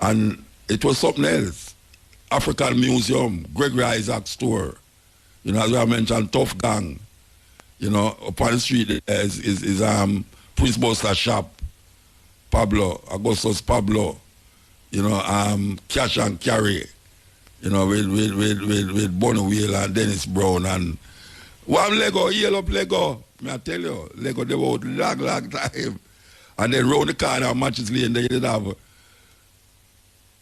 and it was something else. African Museum, Gregory Isaac store, you know, as I mentioned, Tough Gang, you know, upon the street is Prince Buster shop, Augustus Pablo, you know, Cash and Carry, you know, with Bonnie Wheel and Dennis Brown and one Lego, yellow Lego, I tell you, Lego they were long time. And then round the corner Matches Lane they did have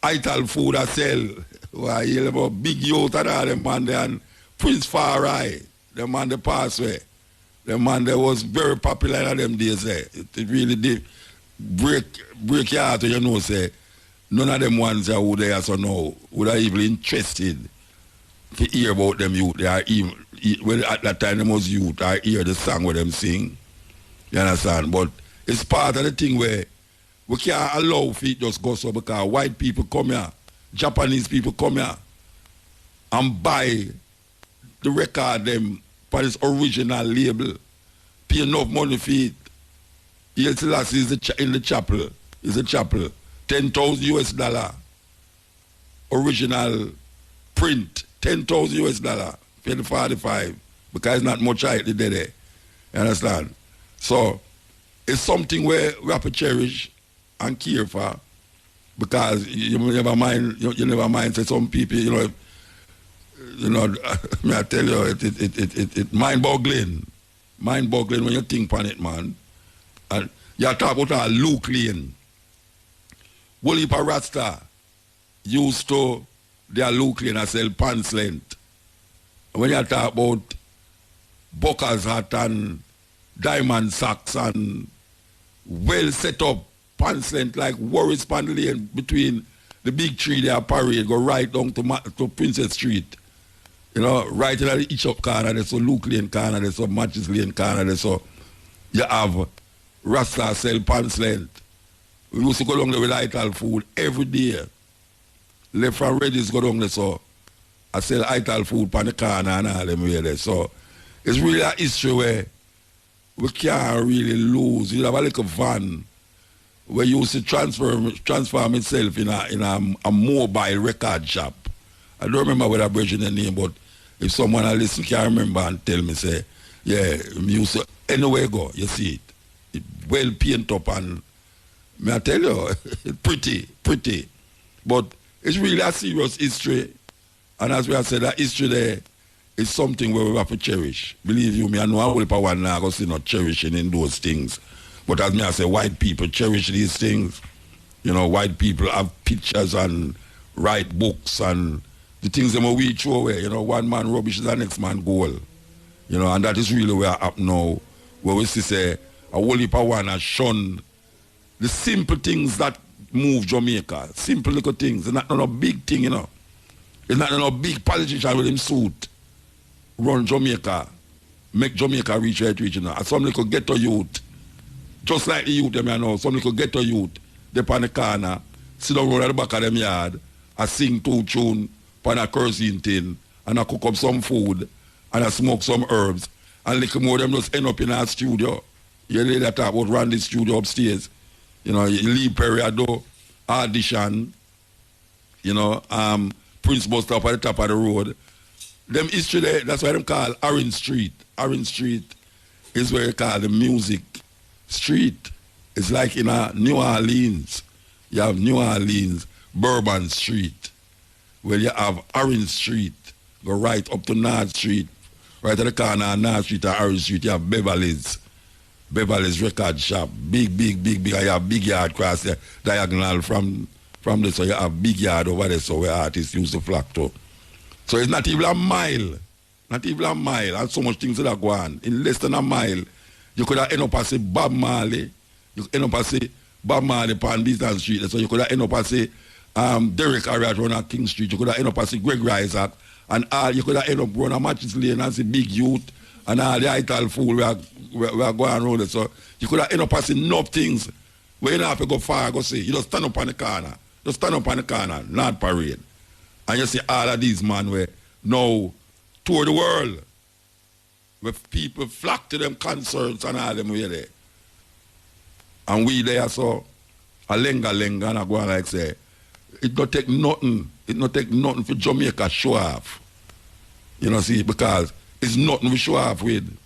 Ital food I sell. Why you have a big youth and all them man there and Prince Farai, the man the passway. The man that was very popular in them days there. It really did break your heart, you know, say none of them ones that who they are so now would have even interested to hear about them youth. They are even well, at that time them was youth, I hear the song where them sing. You understand? But it's part of the thing where we can't allow it just go so because white people come here, Japanese people come here and buy the record them for its original label, pay enough money for it. Yes, is in the chapel. Is a chapel. $10,000 original print. $10,000 for the 45 because it's not much out there. You understand? So it's something where we have to cherish and care for because you never mind. You never mind. Say some people, you know. May I tell you, it mind-boggling when you think on it, man. And you talk about Luke Lane. Whole heap of Rasta used to their Luke Lane and sell pants length. When you talk about Booker's hat and diamond socks and well set up pants length like Warris Pan Lane between the big tree there, Parade, go right down to Princess Street. You know, right in the each up corner, there's a Luke Lane corner, there's a Matches Lane corner, there's a, you have Rasta sell pants length. We used to go down there with Ital food every day. Left from Reddy's go down there, so I sell Ital food on the corner and all them way there. So it's really a history where we can't really lose. You have a little van where you used to transform itself in a mobile record shop. I don't remember what I bridge in the name, but if someone I listen can remember and tell me, say, yeah, we used to, anywhere go, you see it. It well painted up and, may I tell you, it's pretty. But it's really a serious history. And as we have said, that history there is something where we have to cherish. Believe you me, I know I will power now because you're not cherishing in those things. But as me I say, white people cherish these things. You know, white people have pictures and write books and the things that we throw away. You know, one man rubbish is the next man goal. You know, and that is really where up now, where we see say, a whole heap of one has shown the simple things that move Jamaica. Simple little things. It's not no big thing, you know. It's not no big politician with him suit run Jamaica, make Jamaica reach where it reach, you know. And some little ghetto youth, just like the youth them, you know, some little ghetto youth, they on the corner, sit down at the back of them yard, and sing two tune, on a cursing thing, and I cook up some food and I smoke some herbs and little more them just end up in our studio. You lady that talk about run the studio upstairs. You know, you leave Periado, audition, you know, Prince bus stop at the top of the road. Them history there, that's why them call Orange Street. Orange Street is where you call the music street. It's like in New Orleans. You have New Orleans, Bourbon Street, where you have Orange Street, go right up to North Street, right at the corner of North Street and Orange Street, you have Beverly's record shop, big. And you have big yard across the diagonal from this, so you have big yard over there, so where artists used to flock to. So it's not even a mile, and so much things that go on. In less than a mile, you could have end up as a Bob Marley, you could end up as a Bob Marley upon Beaton Street, so you could have end up as a Derek Harriott on King Street, you could have end up as a Greg Isaac, and all you could have end up running a Matches Lane as a big youth, and all the Ital fool we are going around it. So you could have end up as enough things where you don't have to go far, go see. You just stand up on the corner. Not parade. And you see all of these men where now tour the world, where people flock to them concerts and all them way there. And we there, so a lenga, and I go on like say, it don't take nothing for Jamaica show off. You know, see, because it's nothing we show off with.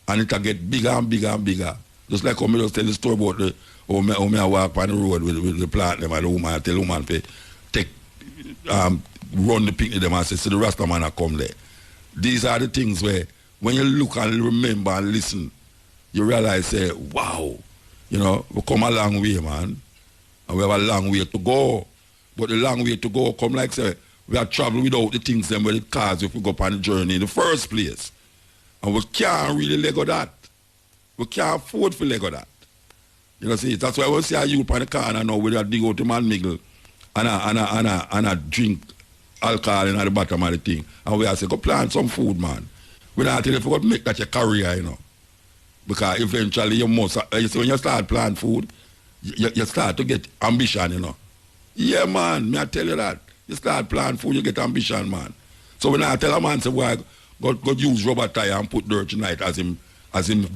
And it'll get bigger and bigger. Just like how me just tell the story about how me I walk on the road with the plant them and the woman, I tell the woman to take, run the picnic them and say, so the Rasta man I come there. These are the things where when you look and remember and listen, you realize, say, wow, you know, we come a long way, man. And we have a long way to go. But the long way to go come like, say, we are traveling without the things them with the cars if we go on the journey in the first place. And we can't really let go that. We can't afford to let go that. You know, see, that's why we see a youth on the corner now where they dig out the man niggle and I drink alcohol in the bottom of the thing. And we say, go plant some food, man. We don't tell you if you got to make that your career, you know. Because eventually you must, you see, when you start planting food, you start to get ambition, you know. Yeah, man, me I tell you that. You start planting food, you get ambition, man. So when I tell a man, say, well, go use rubber tire and put dirt tonight as him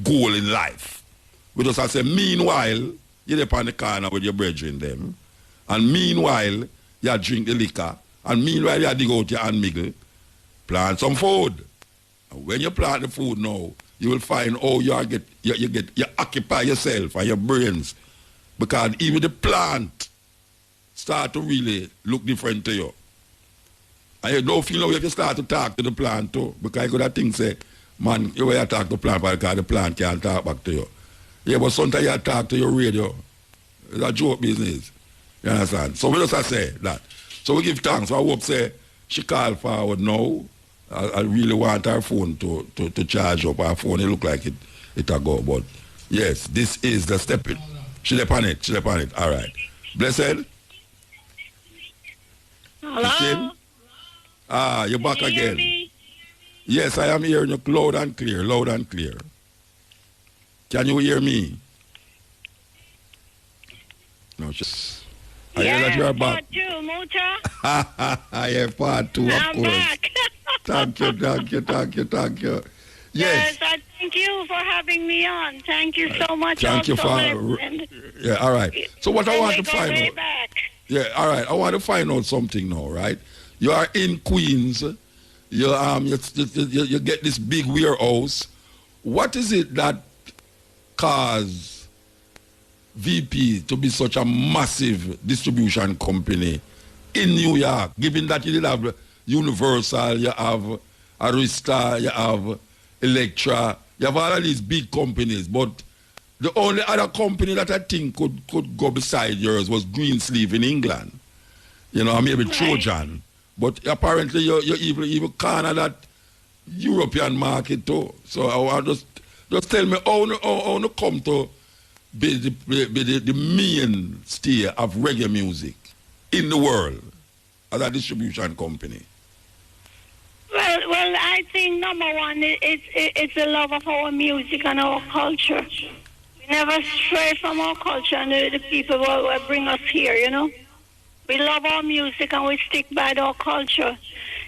goal in life. We just say, meanwhile, you're up on the corner with your brethren them. And meanwhile, you drink the liquor. And meanwhile, you dig out your hand miggle, plant some food. And when you plant the food now, you will find you occupy yourself and your brains. Because even the plant start to really look different to you. And you don't feel now if you start to talk to the plant too. Because you could have things say, man, you will talk to the plant because the plant can't talk back to you. Yeah, but sometimes you talk to your radio. It's a joke business. You understand? So we just say that. So we give thanks. I hope say she called forward now. I really want her phone to charge up. Her phone, it look like it a go. But yes, this is the stepping. She left on it. All right. Blessed? Hello? You're back Can you hear again. me? Yes, I am hearing you loud and clear. Can you hear me? No, just. I hear that you are back. Part two, Muta. I have part two, of I'm course. back. Thank you. Yes. I thank you for having me on. Thank you so much. Thank you also. yeah, all right. So what I want to go find way out. back. Yeah, all right. I want to find out something now, right? You are in Queens. You get this big warehouse. What is it that caused VP to be such a massive distribution company in New York, given that you did have Universal, you have Arista, you have Electra, you have all of these big companies, but the only other company that I think could go beside yours was Greensleeve in England. You know, maybe Trojan. But apparently you even corner that European market too. So I want just tell me how to come to be the mainstay of reggae music in the world as a distribution company. Well, I think number one, it's the love of our music and our culture. We never stray from our culture and the people who bring us here, you know. We love our music and we stick by our culture.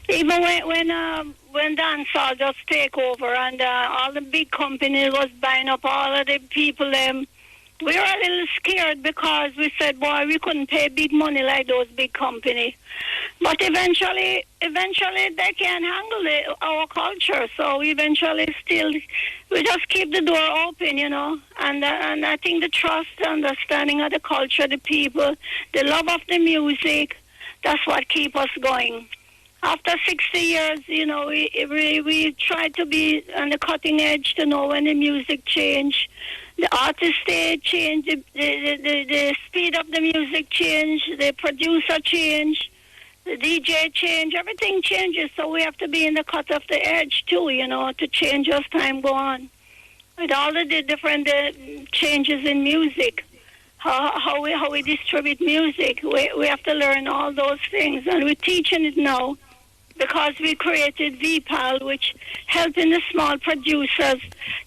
Even when dancehall just take over and all the big companies was buying up all of the people, we were a little scared because we said, boy, we couldn't pay big money like those big companies. But eventually they can handle our culture. So eventually we just keep the door open, you know. And I think the trust, understanding of the culture, the people, the love of the music, that's what keeps us going. After 60 years, you know, we try to be on the cutting edge to know when the music change. The artist change, the speed of the music change, the producer change, the DJ change, everything changes. So we have to be in the cut of the edge too, you know, to change as time go on. With all the different changes in music, how we distribute music, we have to learn all those things, and we're teaching it now. Because we created VPAL, which helping the small producers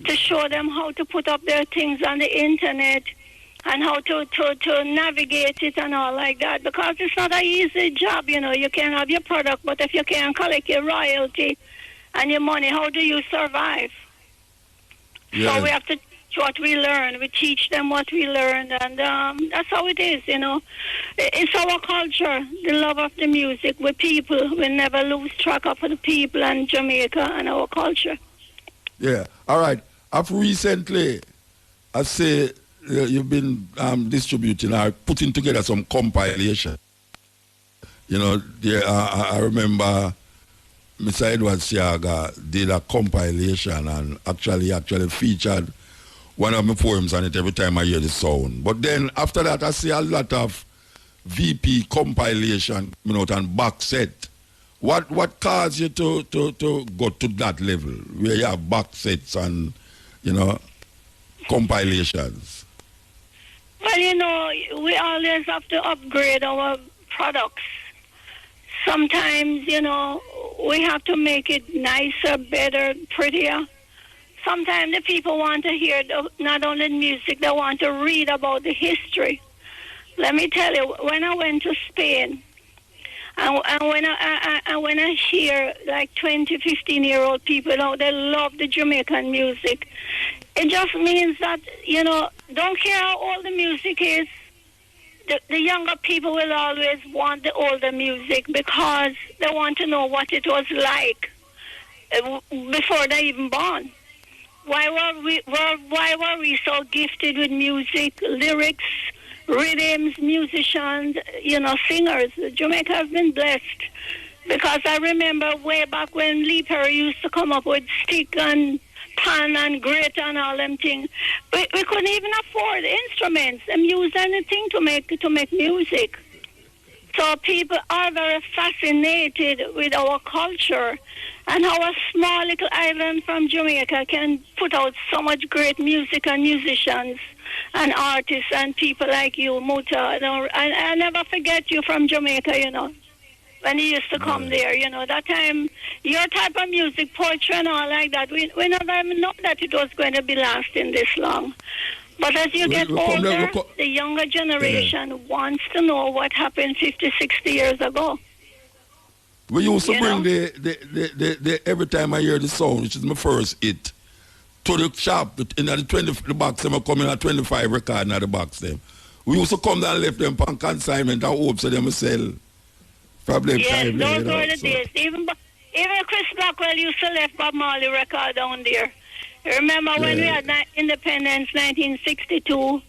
to show them how to put up their things on the internet and how to navigate it and all like that. Because it's not an easy job, you know. You can have your product, but if you can't collect your royalty and your money, how do you survive? Yeah. So we have to what we learn. We teach them what we learn, and that's how it is, you know. It's our culture, the love of the music. We're people. We never lose track of the people and Jamaica and our culture. Yeah. All right. After recently, I say you've been distributing or putting together some compilation. You know, I remember Mr. Edward Siaga did a compilation and actually featured one of my poems on it every time I hear the sound. But then after that, I see a lot of VP compilation, you know, and box set. What caused you to go to that level where you have box sets and, you know, compilations? Well, you know, we always have to upgrade our products. Sometimes, you know, we have to make it nicer, better, prettier. Sometimes the people want to hear not only music, they want to read about the history. Let me tell you, when I went to Spain, and when I hear like 20, 15-year-old people, you know, they love the Jamaican music, it just means that, you know, don't care how old the music is, the younger people will always want the older music because they want to know what it was like before they even born. Why were we so gifted with music, lyrics, rhythms, musicians, you know, singers? Jamaica has been blessed. Because I remember way back when Lee Perry used to come up with stick and pan and grate and all them things. We couldn't even afford instruments and use anything to make music. So people are very fascinated with our culture and how a small little island from Jamaica can put out so much great music and musicians and artists and people like you, Muta. I never forget you from Jamaica, you know, when you used to come there, you know. That time, your type of music, poetry and all like that, we never even know that it was going to be lasting this long. But as you get older, the younger generation wants to know what happened 50, 60 years ago. We used to bring the every time I hear the sound, which is my first hit, to the shop in the box. Them come in at 25 record in the box. Them we used to come down and left them on consignment and hope so them sell. Probably yes, those were the days. Even Chris Blackwell used to left Bob Marley record down there. Remember when we had independence, 1962,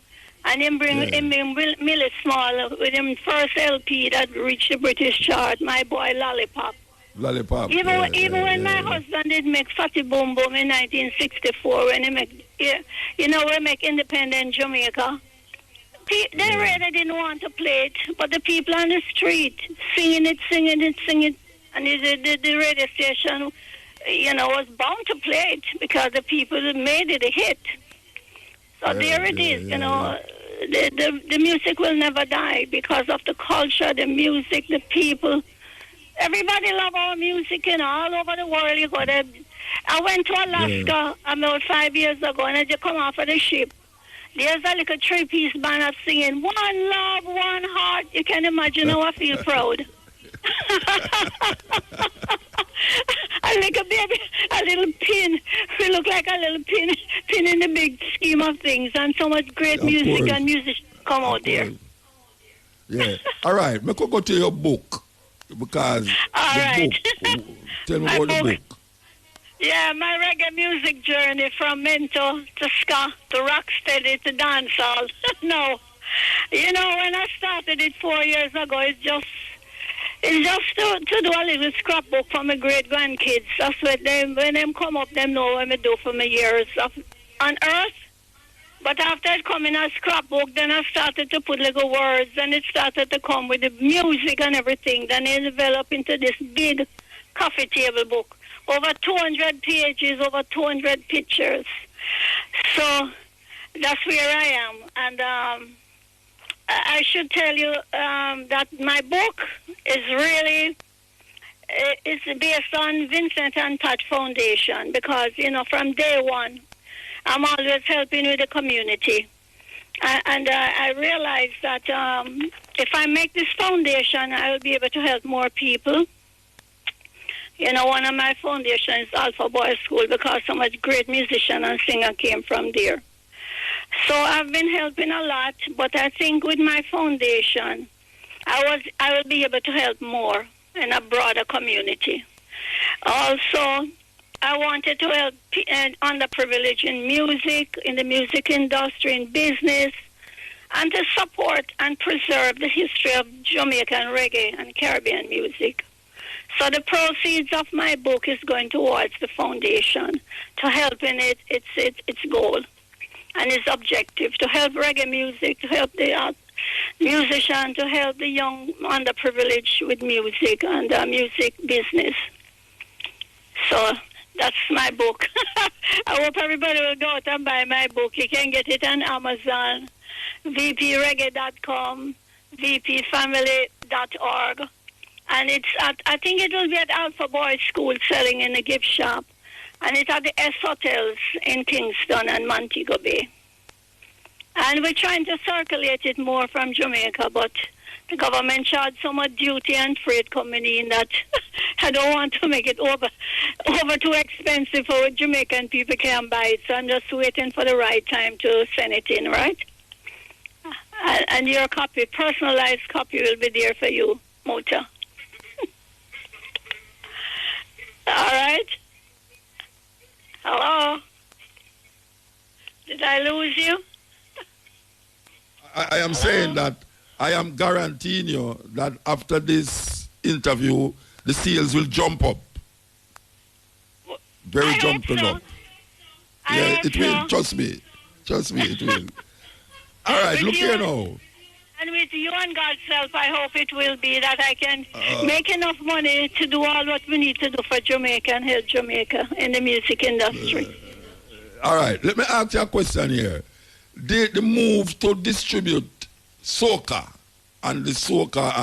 and him bring Millie Small with him first LP that reached the British chart, My Boy Lollipop. Lollipop. Even when my husband did make Fatty Boom Boom in 1964, when he make, you know, we make independent Jamaica. They really didn't want to play it, but the people on the street singing it, and the radio station, you know, was bound to play it because the people made it a hit. So there it is, you know. The music will never die because of the culture, the music, the people. Everybody love our music, you know, all over the world. You go there. I went to Alaska about 5 years ago, and I just come off of the ship. There's a little three-piece band that's singing "One Love, One Heart." You can imagine how I feel proud. A little baby, a little pin. We look like a little pin in the big scheme of things, and so much great music and musicians come out there. Yeah. All right. Me could go to your book because book. Tell me about the book. Yeah, my reggae music journey from Mento to ska to rocksteady to dancehall. No, you know, when I started it 4 years ago, it's just to do a little scrapbook for my great grandkids. That's what when them come up, them know what I do for my years on earth. But after it come in a scrapbook, then I started to put little words, and it started to come with the music and everything. Then it developed into this big coffee table book. Over 200 pages, over 200 pictures. So that's where I am. And I should tell you that my book is really it's based on Vincent and Pat Foundation because, you know, from day one, I'm always helping with the community. And I realized that if I make this foundation, I will be able to help more people. You know, one of my foundations is Alpha Boys School because so much great musician and singer came from there. So I've been helping a lot, but I think with my foundation, I will be able to help more in a broader community. Also, I wanted to help underprivileged in music, in the music industry, in business, and to support and preserve the history of Jamaican reggae and Caribbean music. So the proceeds of my book is going towards the foundation to help in its goal and its objective to help reggae music, to help the musician, to help the young underprivileged with music and music business. So that's my book. I hope everybody will go out and buy my book. You can get it on Amazon, vpreggae.com, vpfamily.org. And it's I think it will be at Alpha Boys School selling in the gift shop. And it's at the S Hotels in Kingston and Montego Bay. And we're trying to circulate it more from Jamaica, but the government charged so much duty and freight coming in that I don't want to make it over too expensive for Jamaican people can buy it. So I'm just waiting for the right time to send it in, right? And your copy, personalized copy, will be there for you, Mota. All right. Hello. Did I lose you? I am saying that I am guaranteeing you that after this interview, the sales will jump up. Very jumping up. Yeah, it will. Trust me. Trust me, it will. All right, look here now. And with you and God's help, I hope it will be that I can make enough money to do all what we need to do for Jamaica and help Jamaica in the music industry. All right, let me ask you a question here. The move to distribute soca and the soca,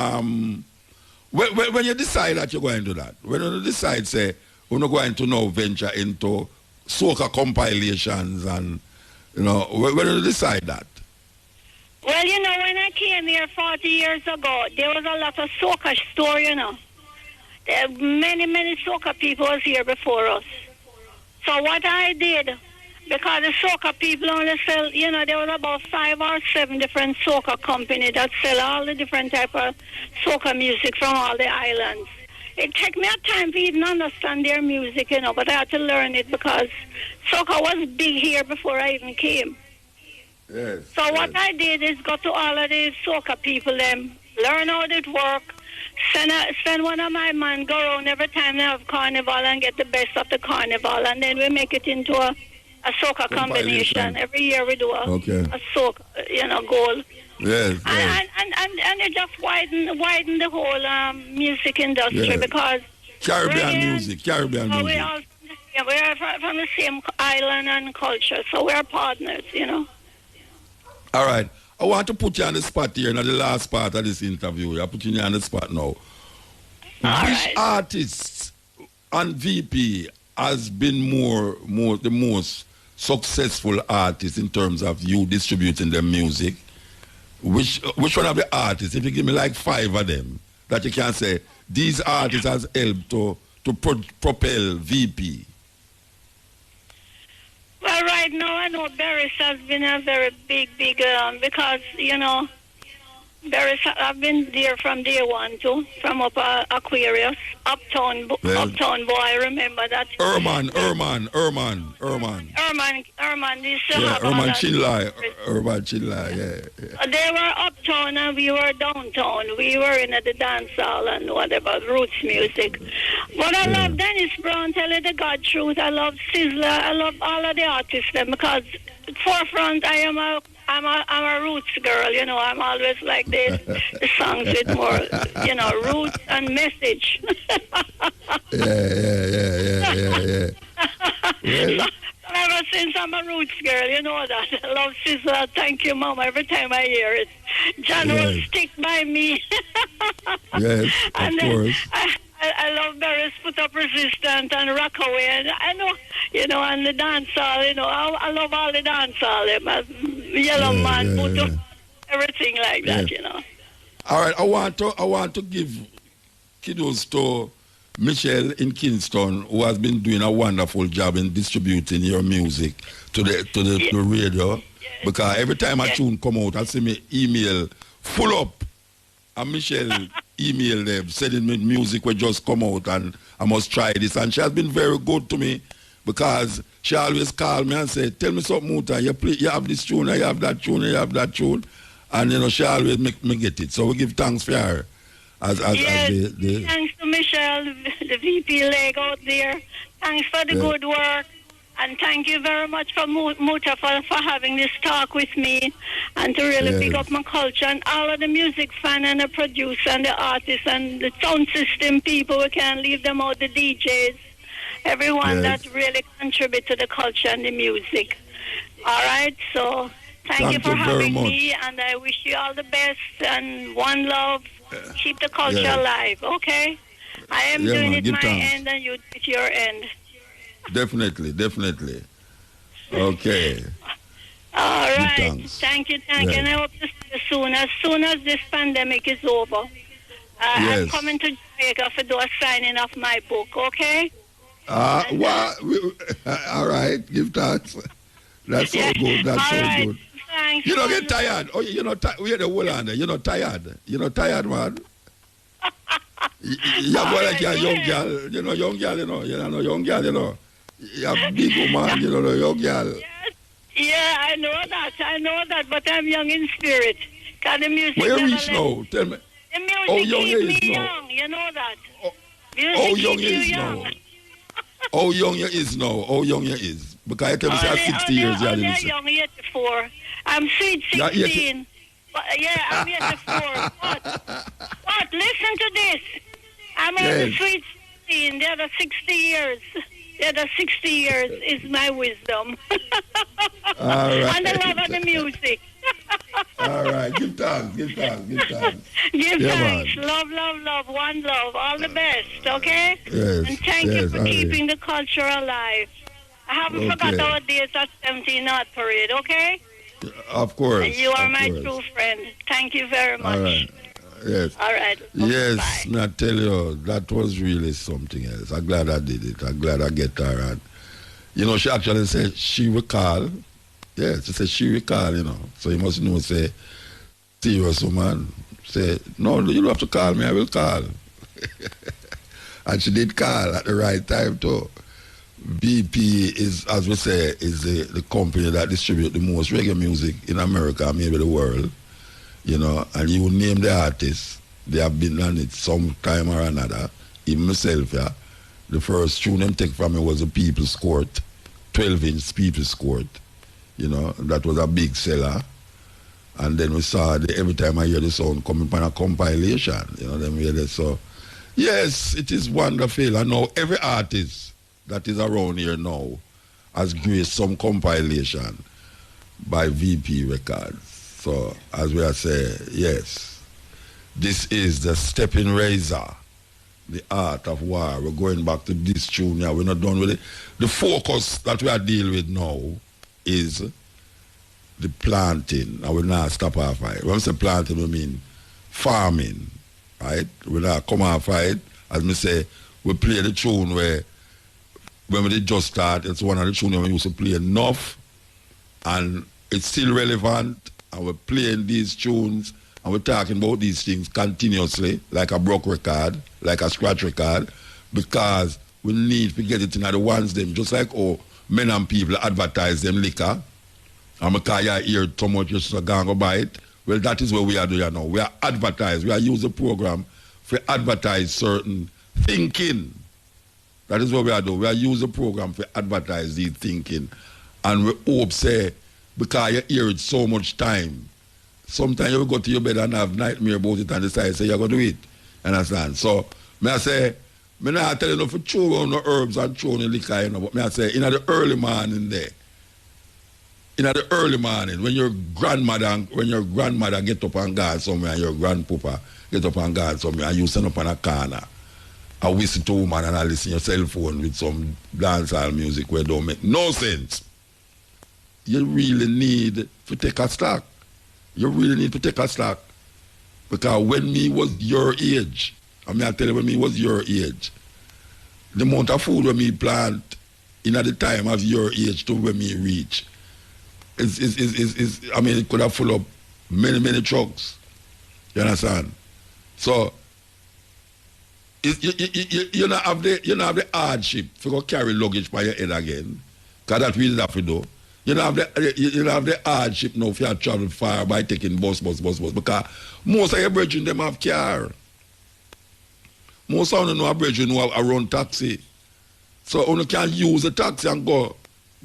when you decide that you're going to do that, when you decide, say, we're not going to now venture into soca compilations and, you know, when you decide that? Well, you know, when I came here 40 years ago, there was a lot of soca store, you know. There many soca people was here before us. So what I did, because the soca people only sell, you know, there was about 5 or 7 different soca companies that sell all the different type of soca music from all the islands. It took me a time to even understand their music, you know, but I had to learn it because soca was big here before I even came. Yes, so what I did is go to all of these soca people, learn how it work, send one of my men go around every time they have carnival and get the best of the carnival, and then we make it into a soca combination. Every year we do a soca, you know, goal. Yes, and it just widen the whole music industry because Caribbean music. We are from the same island and culture, so we're partners, you know. All right. I want to put you on the spot here in the last part of this interview. I'm putting you on the spot now. Which artists on VP has been the most successful artists in terms of you distributing their music, which one of the artists, if you give me like 5 of them, that you can say, these artists has helped to propel VP? Well, right now I know Barris has been a very big, because, Barris, I've been there from day one too, from up Aquarius, Uptown Boy, I remember that. Erman, this Urban Chinlai, yeah. They were uptown and we were downtown. We were in the dance hall and whatever, roots music. But I love Dennis Brown, tell you the God truth. I love Sizzler, I love all of the artists then, because forefront I'm a roots girl, I'm always like this. The songs with more, roots and message. Yeah. Well, ever since I'm a roots girl, you know that. I love Sizzler. Thank you, Mama. Every time I hear it, John will stick by me. Yes, of course. I love Barris Put Up Resistance and Rockaway, and I know, and the dance hall, I love all the dance hall, Yellow Man, Put Up, everything like that, All right, I want to give kudos to Michelle in Kingston, who has been doing a wonderful job in distributing your music to the radio, because every time a tune come out, I see me email full up, and Michelle email them, sending me music will just come out and I must try this. And she has been very good to me, because she always call me and say, tell me something, Muta, you have this tune, you have that tune, you have that tune. And, she always make me get it. So we give thanks for her. As thanks to Michelle, the VP leg out there. Thanks for the good work. And thank you very much for Muta for having this talk with me, and to really pick up my culture, and all of the music fan and the producer and the artists and the sound system people. We can't leave them out, the DJs, everyone that really contribute to the culture and the music. All right, so thank you for having me, and I wish you all the best and one love. Keep the culture alive, okay? I am doing it my end and you do it your end. Definitely. Okay. All right. Thank you. And I hope to see you soon. As soon as this pandemic is over, I'm coming to Jamaica to do a signing of my book, okay? All right. Give thanks. That's so good. That's so good. Thanks. You don't get tired. Oh, you're not tired. We're the whole under. You're not tired. You're not tired, man. You're more like a young girl. Young girl, young girl, You're big woman, young girl. Yeah, I know that, but I'm young in spirit. Because the music where you reach now? Tell me. The music keeps me young, you know that. How young you is now? How young you is now? How young you is? Because I tell you, 60 years. I'm young, 84. I'm sweet 16. I'm 84. But listen to this. I'm only sweet 16. The other 60 years. The other 60 years is my wisdom. All right. And the love of the music. All right. Give thanks. Give thanks. Man. Love. One love. All the best, okay? Yes. And thank you for keeping the culture alive. I haven't forgot our days at 17 North Parade, okay? Of course. And you are my true friend. Thank you very much. All right. Yes. All right. Yes, I tell you, that was really something else. I'm glad I did it. I'm glad I get her. And, she actually said she will call. Yes, she said she will call, So you must know, say, serious woman. Say, no, you don't have to call me, I will call. And she did call at the right time, too. BP is, as we say, is the company that distributes the most reggae music in America, maybe the world. And you would name the artists. They have been on it some time or another. Even myself, the first tune them take from me was a People's Court, 12-inch People's Court. That was a big seller. And then we saw every time I hear the sound coming from a compilation. So, yes, it is wonderful. I know every artist that is around here now has graced some compilation by VP Records. So, as we are saying, yes, this is the stepping razor, the art of war. We're going back to this tune now. We're not done with it. The focus that we are dealing with now is the planting. I will not stop off it. When I say planting, we mean farming, right? We not come off it. As me say, we play the tune where when we just start, it's one of the tunes we used to play enough, and it's still relevant, and we're playing these tunes, and we're talking about these things continuously, like a broke record, like a scratch record, because we need to get it in the ones them, just like men and people advertise them liquor, and because you hear so much, you just go buy it. Well, that is what we are doing now. We are advertise. We are use the program for advertise certain thinking. That is what we are doing. We are use the program for advertise these thinking. And we hope, say, because you hear it so much time, sometimes you will go to your bed and have nightmare about it and decide, say, you're going to do it. Understand? So, I say, I'm not telling you to throw on the herbs and throw on the liquor, but I say, in the early morning there, in the early morning, when your grandmother get up and go somewhere, and your grandpapa get up and go somewhere, and you stand up on a corner, I listen to a woman and I listen to your cell phone with some dancehall music where it don't make no sense. You really need to take a stock. You really need to take a stock. Because when me was your age, I tell you when me was your age, the amount of food when me plant in at the time of your age to when me reach, it could have full up many trucks. You understand? So, you don't have the hardship to go carry luggage by your head again, because that's what you have to do. You don't have the hardship now if you have travel far by taking bus, because most of your brethren them have car. Most of them know a brethren who have run taxi. So you can use a taxi and go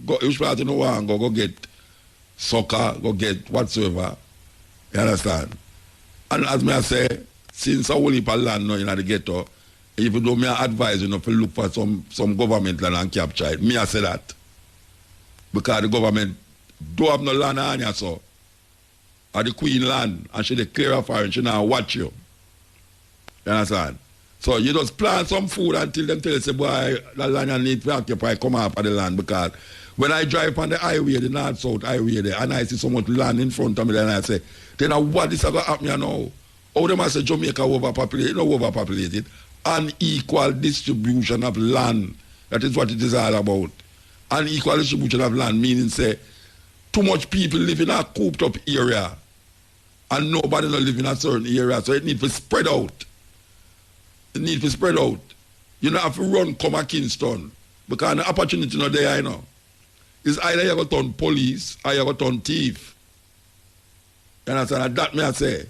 which part you know and go get soccer, go get whatsoever. You understand? And as I say, since I will leave a land now in the ghetto, even though I advise you to look for some government land and capture it, I say that. Because the government don't have no land on you, so. Or the queen land, and she declare of her and she now watch you. You understand? So you just plant some food until them tell you, say, boy, the land you need to occupy, come up of the land. Because when I drive on the highway, the north-south highway there, and I see so much land in front of me, then I say, then what is going to happen here now? How them I say Jamaica overpopulated? No overpopulated. Unequal distribution of land. That is what it is all about. Unequal distribution of land, meaning say, too much people live in a cooped up area and nobody not live in a certain area, so it needs to spread out. It needs to spread out. You don't have to run come a Kingston because the opportunity not there, you know. It's either you go turn police or you go turn thief. You understand? And that me I say.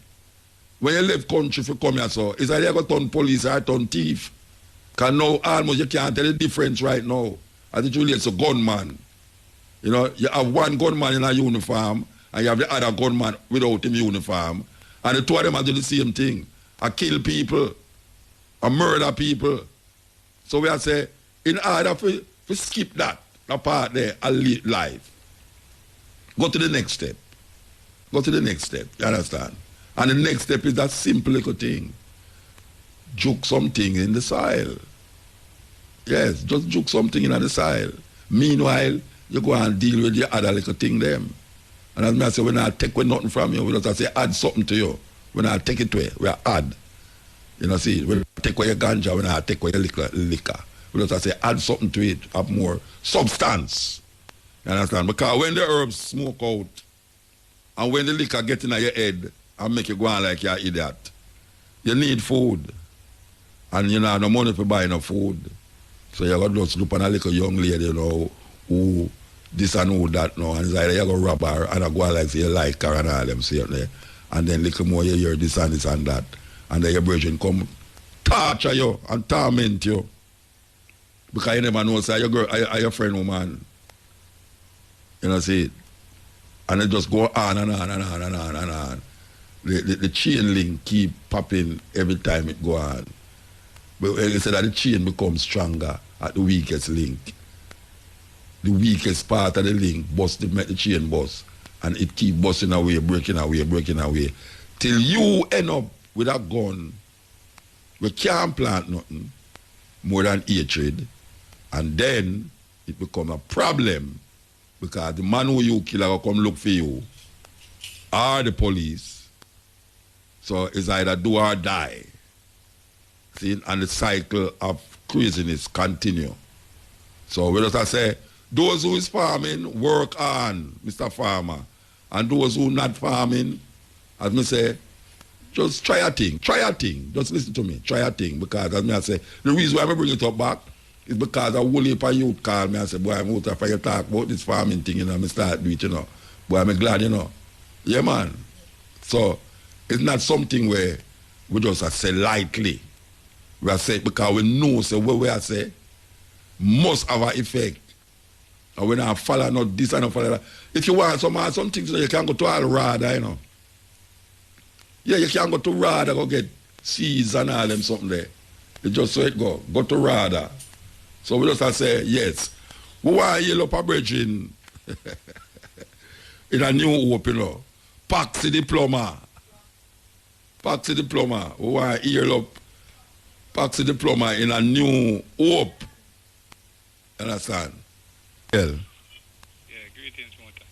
When you leave country for come here, so it's either you go turn police or you turn thief. Because now almost you can't tell the difference right now. As it relates to gunman. You know, you have one gunman in a uniform and you have the other gunman without him uniform. And the two of them are doing the same thing. I kill people. I murder people. So we are say, in order to skip that part there and live life, go to the next step. Go to the next step. You understand? And the next step is that simple little thing. Juke something in the soil. Yes, just juke something in the soil. Meanwhile, you go and deal with the other little thing them. And as I say, when I take nothing from you, we just say add something to you. When I take it away, we add. You know, see, when I take away your ganja, when I take away your liquor, we just say add something to it, have more substance. You understand? Because when the herbs smoke out, and when the liquor get in your head and make you go on like you're an idiot, you need food. And you know, have no money to buy no food. So you got to just look on a little young lady, you know, who this and who that now, and it's either you go rob her and I go like say you like her and all them say there. And then little more you hear this and that. And then your brethren come torture you and torment you. Because you never know, say your girl are your friend woman. You know, see it. And it just go on and on and on and on and on. The chain link keep popping every time it go on. But you say that the chain becomes stronger at the weakest link. The weakest part of the link make the chain bust. And it keep busting away, breaking away. Till you end up with a gun. We can't plant nothing more than hatred. And then it become a problem Because the man who you kill will come look for you, or the police. So it's either do or die. See, and the cycle of craziness continue. So we just say, those who is farming, work on, Mr. Farmer. And those who not farming, as me say, just try a thing. Just listen to me. Try a thing. Because as me I say, the reason why I bring it up back is because a whole heap of youth call me and say, boy, I'm out if you talk about this farming thing, you know, I start do it, you know. Boy, I'm glad, you know. Yeah, man. So, it's not something where we just say lightly. We are saying because we know, so what we are saying must have an effect. And when I follow not this and not follow that. If you want some things, you can go to all RADA, you know. Yeah, you can go to RADA, go get seeds and all them something there. It's just so it go. Go to RADA. So we just say, yes. We want to yell up a bridge in a new hope, you know. Paxi diploma. We want to yell up Paxi diploma in a new hope. Understand? Well. Yeah, greetings, Mota.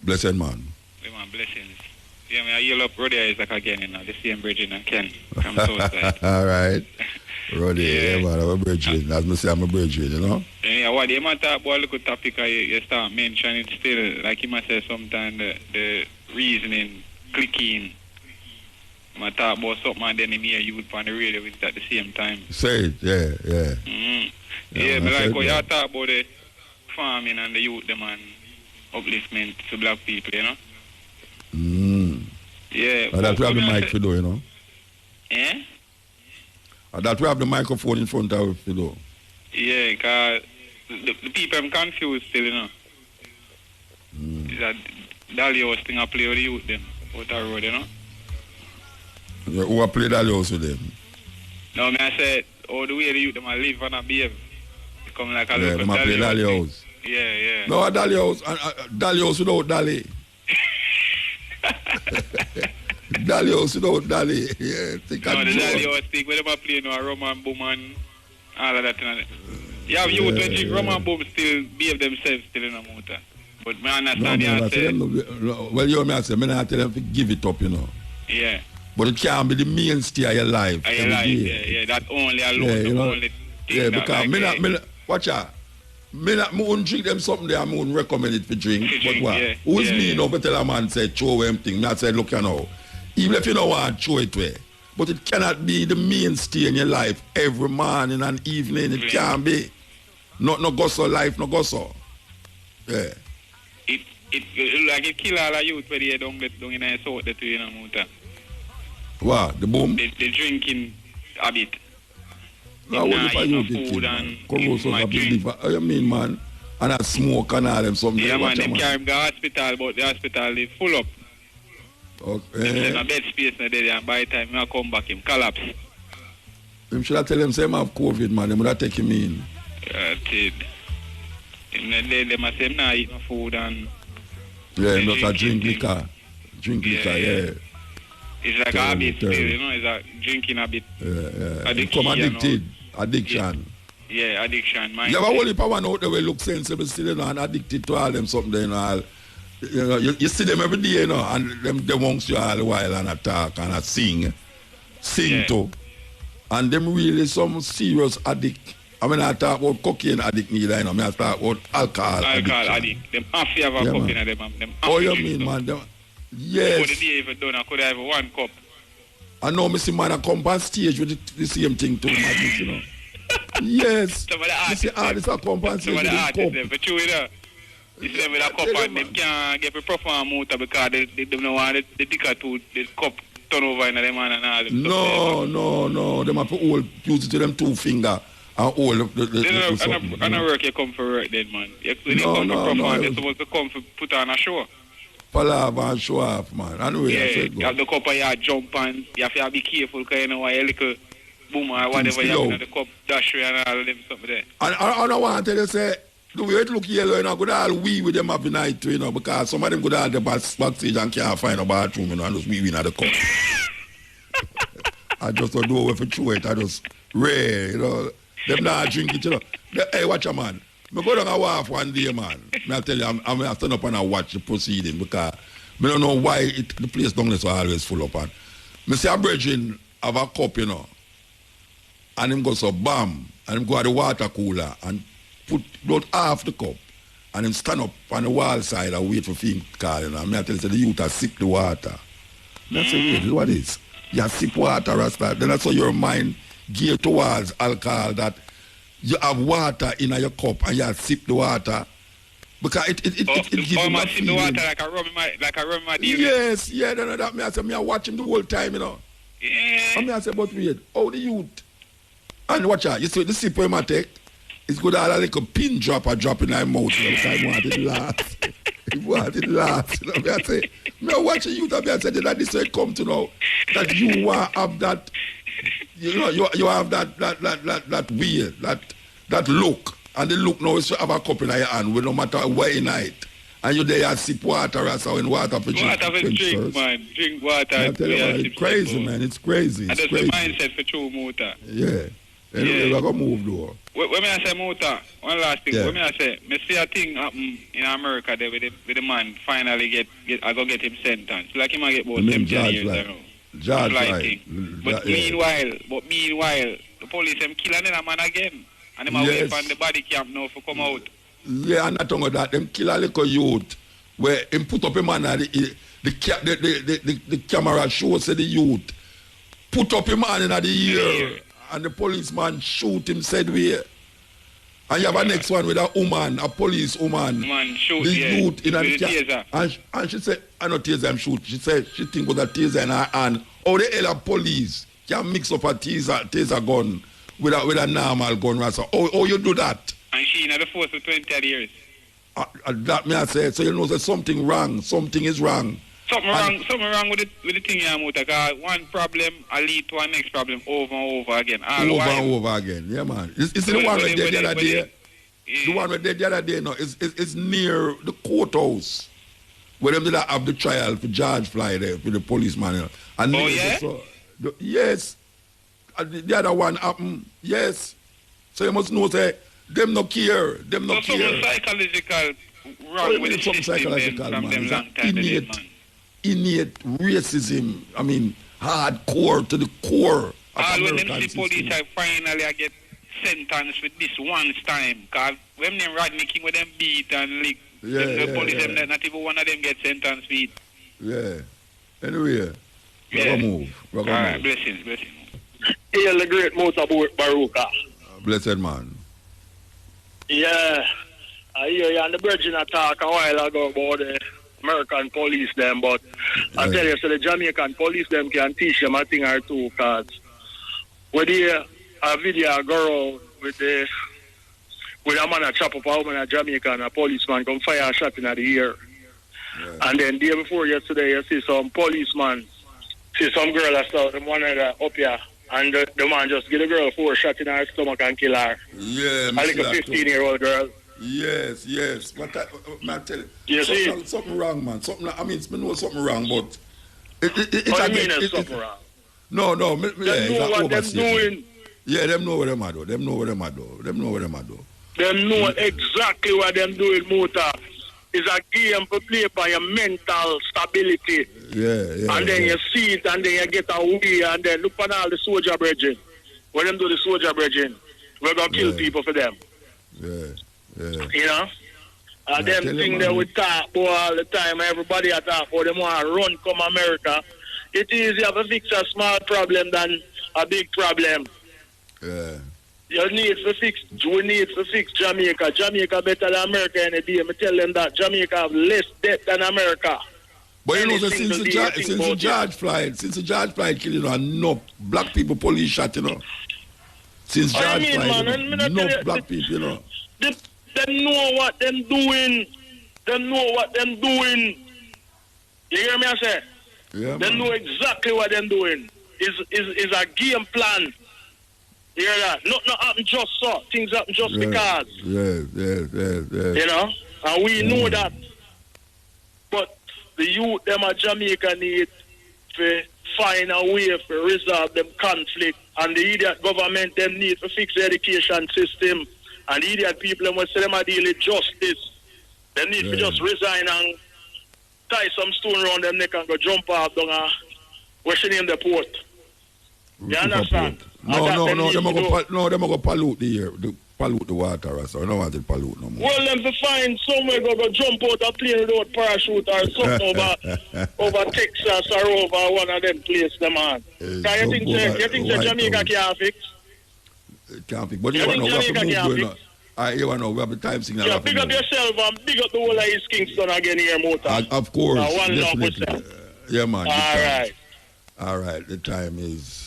Blessed man. Yeah, man, blessings. Yeah, man, I yell up Roddy Isaac again, you know, the same bridge in Ken from Southside. All right. Roddy, yeah, man, I'm a bridging. As I say, I'm a bridging, you know? Yeah, what you might talk about a little topic you start mentioning still, like you might say sometimes the reasoning, clicking. I talk about something and then in here you would on the radio with it at the same time. Say it, yeah. Mm-hmm. Yeah, but like how you talk about the farming and the youth, them and upliftment to black people, you know? Yeah. And that we have the mic for do, you know? Yeah? And that we have the microphone in front of you, though. Yeah, because the people I'm confused still, you know. Is that Dalios thing I play with the youth, them, out the road, you know? Yeah, who I play Dalios with them? No, I said, the way the youth, them live and behave. They come like a yeah, local play Dalios. Yeah. No, Dalios without Dali. Dalios without Dali. Yeah, think no, the Dalios thing, when they play no Roman Boom and all of that. You have youth when drink Roman Boom still behave themselves still in a motor. But I understand you say... Well, you know, I say, I tell them to give it up, you know. Yeah. But it can't be the mainstay of your life. Of your life, yeah. That only alone, yeah, the only thing. Yeah, because watch out. I won't drink them something there, I won't recommend it for drink. But what? Yeah, Who's me, you know, but tell a man, say, throw him thing. I say, look, you know, even if you don't want to throw it away, but it cannot be the mainstay in your life every morning and evening. It can't be. No go so life, no go so. Yeah. It like it kill all the youth where they don't in the south that you know, Muta. What? The boom? The drinking habit. No, what if I you food and what you mean, man? And I smoke and all them something. Yeah, man, them carry him to the hospital, but the hospital is full up. Okay. There's no bed space in there, and by the time I come back, him collapse. Him should I tell him say him have COVID, man. Them would have take him in. They must say him not eat no food and... Yeah, him just a drink liquor. Yeah. It's like a habit still, you know, it's a drinking habit. Yeah. Become addicted. Addiction. Yeah, addiction. You have a whole heap of one out there will look sensible still, you know, and addicted to all them something, you know, all, you know, you see them every day, you know, and them amongst you all the while and attack and sing too. And them really some serious addict. I mean, I talk about cocaine addict neither, you know, I talk about alcohol addict. Them half have a cocaine in them. Oh, you mean, man? Yes. Before the day even done, I could have one cup. I know, me see man, I come on stage with the same thing too, you know. Yes. Some of the artists, you see artists are come on stage with the cup. But you know, you see them with a cup and them can't get a perform out because they don't want the dicker to the cup turn over in them and all them. No. Them have to use it to them 2 fingers. And all the work you come for work then, man. You come for perform, you're supposed to come for put on a show. Palaver and show off, man. Anyway, yeah, you have the cup and you jump and you have to be careful because you know why a little boom or whatever you have in the cup dash and all of them something there. And I want to tell you, say, the way it look yellow, you know, good all we with them every night too, you know, because some of them go down the backstage and can't find a bathroom, you know, and just we in the cup. I just don't know where to throw it. I just rare, you know. Them not drink it, you know. Hey, watch a man. I go down a wharf one day, man. I tell you, I'm going to stand up and I watch the proceeding because I don't know why the place down there is always full up. And I see a brethren have a cup, you know, and him go so bam, and him go at the water cooler and put about half the cup, and him stand up on the wall side and wait for thing call, you know. And I tell you, the youth are sip the water. And I say, wait, what is? You sip water, Rasta. Then that's how your mind gear towards alcohol, that you have water in your cup and you sip the water. Because it gives you that sip the water like a rum in my deal. Yes, yeah, that me I say, me I watch him the whole time, you know. Yeah. And me I say, but wait, how the youth? And watch out, you see the sip where I take, it's good all like a pin drop in my mouth, you know, because I want it last. I want it last. You know, me I say, me I watch the youth and me I say, that this way come to know that you want to have that, you know, you have that weird, that look. And the look now is to have a cup in your hand, no matter where in night. And you there sip water or so in water for drink. Water for drink, man. Drink water. I tell you, man, it's crazy, man. It's crazy. And that's the mindset for true motor. Yeah. Anyway, we're going to move though. When I say motor, one last thing. Yeah. When I say, I see a thing happen in America there with the man finally get him sentenced. Like him I get about 17 years ago. Judge, right. But meanwhile, the police them kill another man again. And them away from the body camp now for come out. Yeah, and not only that, them kill a little youth where him put up a man and the camera shows the youth put up a man in the ear and the policeman shoot him said where. And you have a next one with a woman, a police woman. Man shoot the youth in the taser. And she said, I know taser and shoot. She said she think was a taser in her hand. How the hell a police can mix up a taser gun with a normal gun, Rasa? Oh, you do that? And she in the force for 20 years. That me I say, so you know there's something wrong. Something is wrong. Something wrong with the thing here, because one problem will lead to a next problem over and over again. Over again, yeah, man. It's the one we did the other day. The one we did the other day, no, it's near the courthouse where them did have the trial for George Floyd there, for the policeman. You know. And yes. The other one happened, yes. So you must know, say, them no care, them no care. Something psychological wrong with the system from them long time. Innate racism, I mean, hardcore to the core. All when them see police I finally get sentenced with this one time, because when them Rodney King with them beat and lick, the police, them, not even one of them get sentenced with it. Yeah. Anyway, we're going to move. All right, blessings. Hail the great Mutabaruka. Blessed man. Yeah, I hear you on the bridge talk a while ago about the American police them, but I tell you, so the Jamaican police them can teach them a thing or two, because when they a video girl with a man a chop up a woman a Jamaican, a policeman come fire a shot in the ear. Yeah. And then day before yesterday, you see some policeman, see some girl that saw them one of the up here. And the man just get a girl 4 shots in her stomach and kill her. Yeah, like a 15-year-old girl. Yes. But I tell you, something wrong, man. I know something wrong, but what do you mean something wrong? No. They know what they're doing. Yeah, them know what them are do. Them know exactly what they're doing, Muta. It's a game to play by your mental stability. Yeah. And then you see it, and then you get away, and then look at all the soldier bridging. When them do the soldier bridging, we're going to kill people for them. Yeah. You know? And them thing that we talk about all the time, everybody talk about them want to run come America. It's easier to fix a small problem than a big problem. Yeah. We need to fix Jamaica. Jamaica better than America any day. I tell them that Jamaica have less debt than America. But you know, since the George Floyd killing, no black people police shot, you know. Since George Floyd, no black people, you know. They know what them doing. You hear me I say? Yeah, they know exactly what they're doing. Is a game plan. You hear that? Not happen just so. Things happen just because. Yeah. You know? And we know that. But the youth, them at Jamaica need to find a way to resolve them conflict. And the idiot government, them need to fix the education system And the idiot people, them must say them are dealing with justice. They need to just resign and tie some stone around them neck and go jump off down where she name the port. You understand? No, them go pollute the air, pollute the water, so I don't want to pollute no more. Well, them to find somewhere go jump out a plane without parachute or something over Texas or over one of them places, them on. You think Jamaica can't fix? It can't fix. But you want to know, we have to move going on. You want to know, we have the time signal. Yeah, big up yourself and big up the whole of East Kingston again here, Motor. Of course, definitely. Yeah, man. All right, the time is...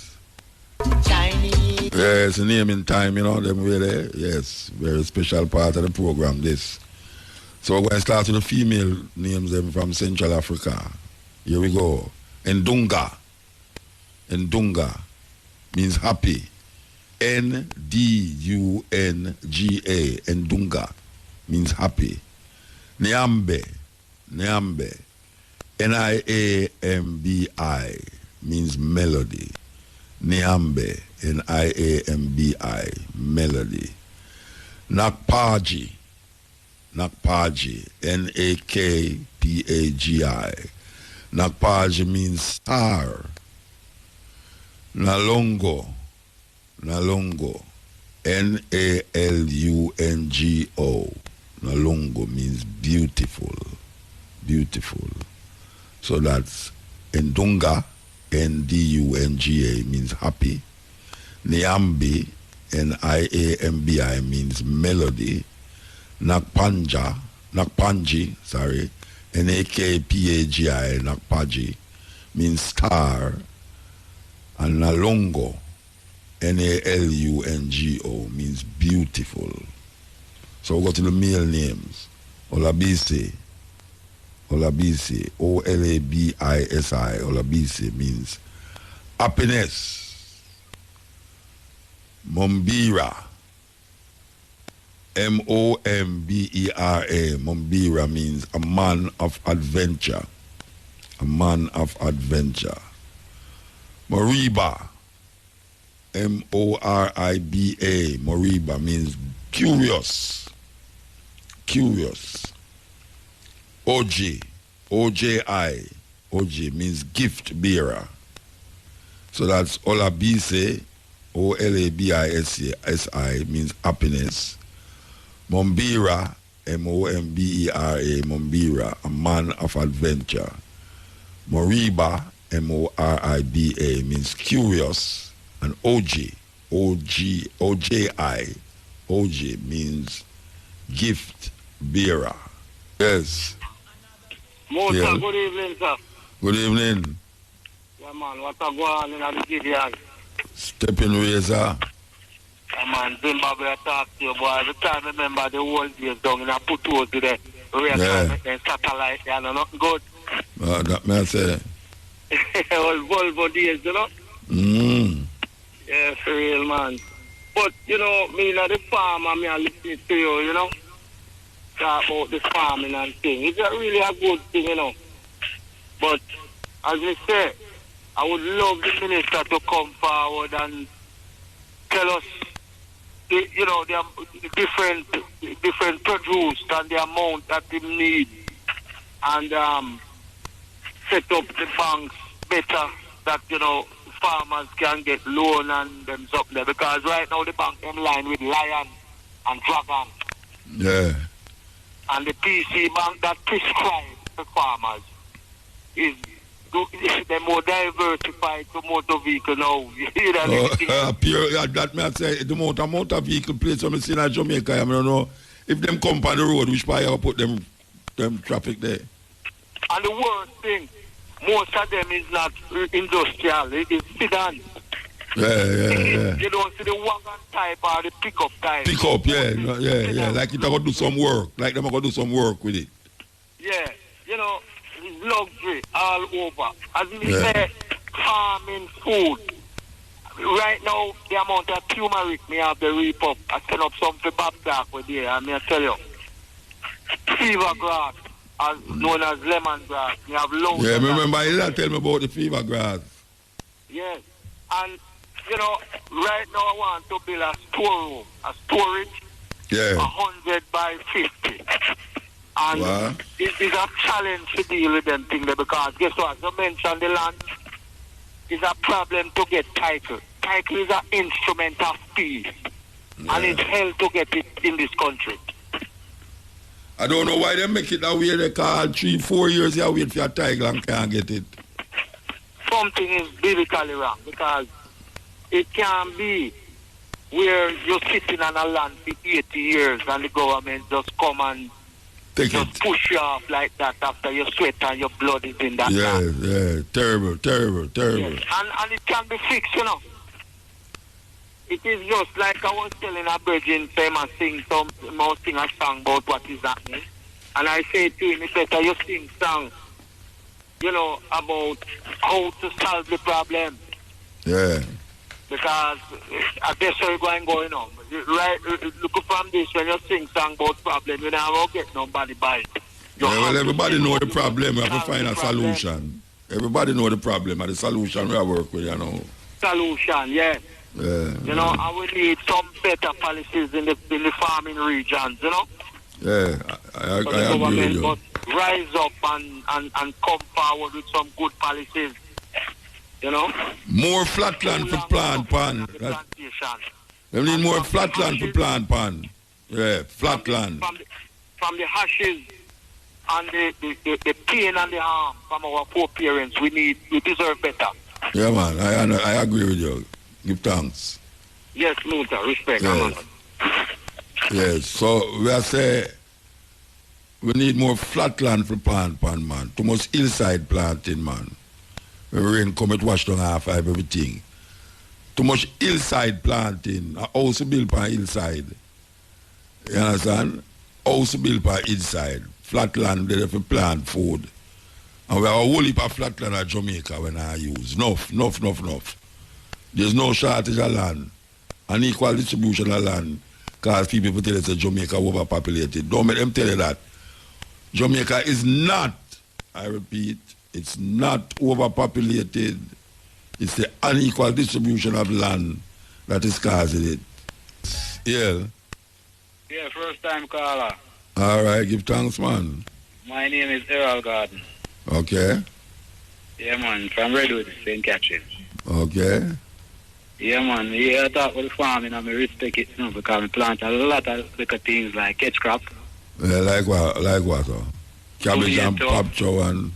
Chinese. Yes, naming time, you know, them really. Yes, very special part of the program, this. So we're going to start with the female names them from Central Africa. Here we go. Ndunga. Ndunga means happy. Ndunga. Ndunga means happy. Niambe. Niambe. Niambi means melody. Niambe, Niambi, melody. Nakpaji, Nakpagi, Nakpagi. Nakpaji means star. Nalongo, Nalongo, Nalungo. Nalongo means beautiful, beautiful. So that's Ndunga. Ndunga means happy. Niambi, Niambi means melody. Nakpanji, Nakpagi, Nakpaji means star. And Nalongo, Nalungo means beautiful. So we go to the male names. Olabisi. Olabisi, Olabisi, Olabisi means happiness. Mombira, Mombera, Mombira means a man of adventure. A man of adventure. Moriba, Moriba, Moriba means curious. Curious. Oji, Oji means gift bearer. So that's Olabisi, Olabisi means happiness. Mombera, Mombera, Mombera, a man of adventure. Moriba, Moriba means curious. And Oji means gift bearer. Yes. Motor, yeah. Good evening, sir. Good evening. Yeah, man, what a go on in the Gideon? Stepping razor. Yeah, man, Zimbabwe, I talk to you, boy. Every time I remember the old days down in a put to the real satellite, you know, nothing good. That may I say. Old Volvo days, you know? Yeah, for real, man. But, you know, me, the farmer, me, I listen to you, you know? Talk about the farming and thing. It's really a good thing, you know. But as we say, I would love the minister to come forward and tell us, the different produce and the amount that they need, and set up the banks better that farmers can get loan and them up there, because right now the bank in line with Lion and Dragon. Yeah. And the PC bank that prescribes the farmers is they're more diversified to motor vehicle now. That may I say, the motor vehicle place I'm seeing in Jamaica, I don't know if them come on the road, which part I put them traffic there. And the worst thing, most of them is not industrial, it's sedan. Yeah. You don't see the wagon type or the pickup type. Pickup, yeah. Like it are going to do some work. Like them are going to do some work with it. Yeah, it's luxury all over. As we say, farming food. Right now, the amount of turmeric me have to reap up. I set up some for Bob Dark with you, and I tell you, fever grass, as known as lemongrass. You have loads. Yeah, remember you tell me about the fever grass. Yes, and right now I want to build a storeroom, a storage. Yeah. 100 by 50. And it is a challenge to deal with them things because guess what? You mentioned the land is a problem to get title. Title is an instrument of peace. Yeah. And it's hell to get it in this country. I don't know why they make it that way. They call 3-4 years you wait for your title and can't get it. Something is biblically wrong because it can be where you're sitting on a land for 80 years and the government just come and just push you off like that after your sweat and your blood is in that land. Yeah, terrible. Yes. And it can be fixed, you know. It is just like I was telling a virgin, same and sing a song about what is happening. And I say to him, it's better you sing song, you know, about how to solve the problem. Yeah. Because that's how you're going on. Right, look from this, when you sing song about problem, you never get nobody by it. Well, everybody know the problem. We have to find a solution. Everybody know the problem and the solution we have to work with, you know. Solution, yeah. You know, and we need some better policies in the farming regions, you know. Yeah, I agree with you. But rise up and come forward with some good policies, you know. More flatland for plant pan. They need more flatland for plant pan. Yeah, flatland. From the hashes and the pain and the harm from our poor parents, we deserve better. Yeah, man, I agree with you. Give thanks. Yes, Luther, respect. Yes. Yes, so we are saying we need more flatland for plant pan, man. Too much hillside planting, man. When rain come, it wash down half of everything. Too much hillside planting. A house built on hillside. You understand? House built on hillside. Flatland there for plant food. And we have a whole heap of flatland at Jamaica when I use. Enough. There's no shortage of land. Unequal distribution of land. Because people tell us that Jamaica overpopulated. Don't make them tell you that. Jamaica is not, I repeat, it's not overpopulated. It's the unequal distribution of land that is causing it. Yeah. Yeah, first time caller. All right, give thanks, man. My name is Errol Garden. Okay. Yeah, man, from Redwood, St. Catherine. Okay. Yeah, man, I talk with the farming and I respect it, you know, because I plant a lot of little things like catch crop. Yeah, like what? Cabbage and popcho and...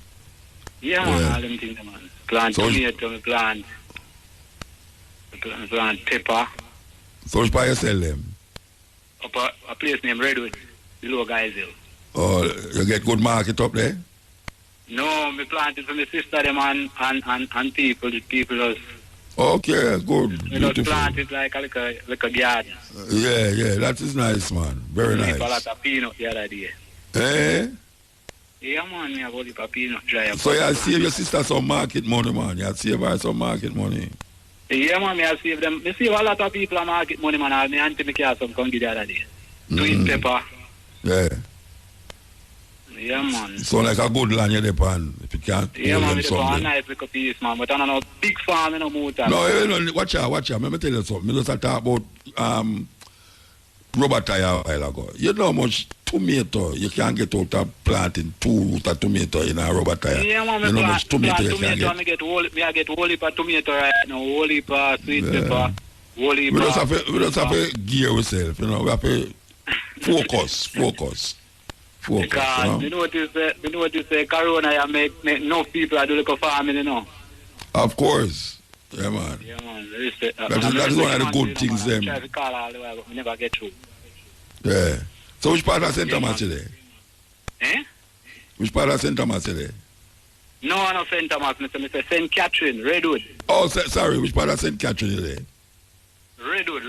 Yeah, man, all them things, man. Plant tomato, plant pepper. So which part you sell them? Up a place named Redwood, below Guys Hill. Oh, you get good market up there? No, me plant it for my sister them and people. The people just... Okay, good. We just plant it like a garden. Yeah, that is nice, man. Very nice. I got a peanut the other day. Eh? Yeah, man, I got a peanut dry. So you save your sister some market money, man. You save her some market money. Yeah, man, I save them. I save a lot of people market money, man. My auntie me carry some come the other day. Sweet pepper. Yeah. Yeah, man. So like a good land you depend. If you can't. Yeah, man, it's a nice little piece, man. But I don't know, big farm, you know, motor. No, watch out. Let me tell you something. I just talk about rubber tire a while ago. You know how much tomato you can get out of planting 2 root of tomato in a rubber tire. Yeah, man, you know how much tomato you can get. I get whole heap of tomato right now, whole heap of sweet pepper, whole heap we just have to gear ourselves, you know. We have to focus. Because you know what you say, Corona make enough people do like a farming, you know. Of course. Yeah, man. Yeah, man. That is one of the good things, them. Try to call all the way, but we never get through. Yeah. So which part of St. Thomas today? Eh? Which part of St. Thomas today? No, no St. Thomas, Mr. St. Catherine, Redwood. Oh, sorry, which part of St. Catherine today? Redwood.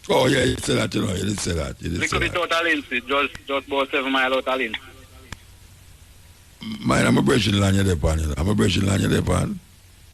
Oh, yeah, you said that, you know, you did say that. Little bit out of Lindsay, just about 7 miles out of Lindsay. Mine, I'm a Brazilian land you depend. I'm a Brazilian land you depend.